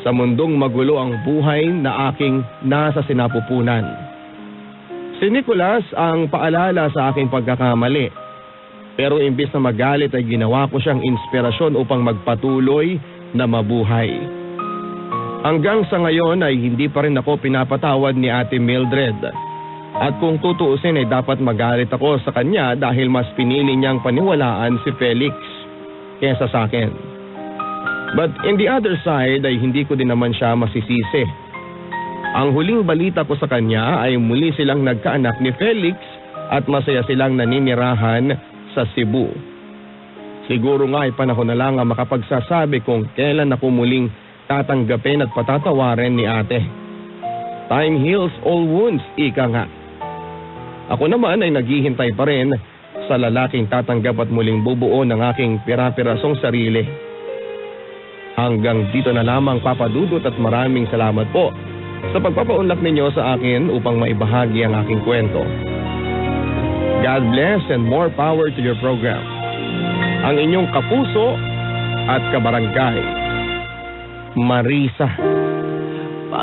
sa mundong magulo ang buhay na aking nasa sinapupunan. Si Nicolas ang paalala sa aking pagkakamali. Pero imbis na magalit ay ginawa ko siyang inspirasyon upang magpatuloy na mabuhay. Hanggang sa ngayon ay hindi pa rin ako pinapatawad ni Ate Mildred. At kung tutuusin ay dapat magalit ako sa kanya dahil mas pinili niyang paniwalaan si Felix kesa sa akin. But in the other side ay hindi ko din naman siya masisisi. Ang huling balita ko sa kanya ay muli silang nagkaanak ni Felix at masaya silang naninirahan sa Cebu. Siguro nga ay panahon na lang ang makapagsasabi kung kailan ako muling tatanggapin at patatawarin ni ate. Time heals all wounds, ika nga. Ako naman ay naghihintay pa rin sa lalaking tatanggap at muling bubuo ng aking pira-pirasong sarili. Hanggang dito na lamang, Papa Dudut, at maraming salamat po sa pagpapaunlak ninyo sa akin upang maibahagi ang aking kwento. God bless and more power to your program. Ang inyong kapuso at kabarangay, Marisa.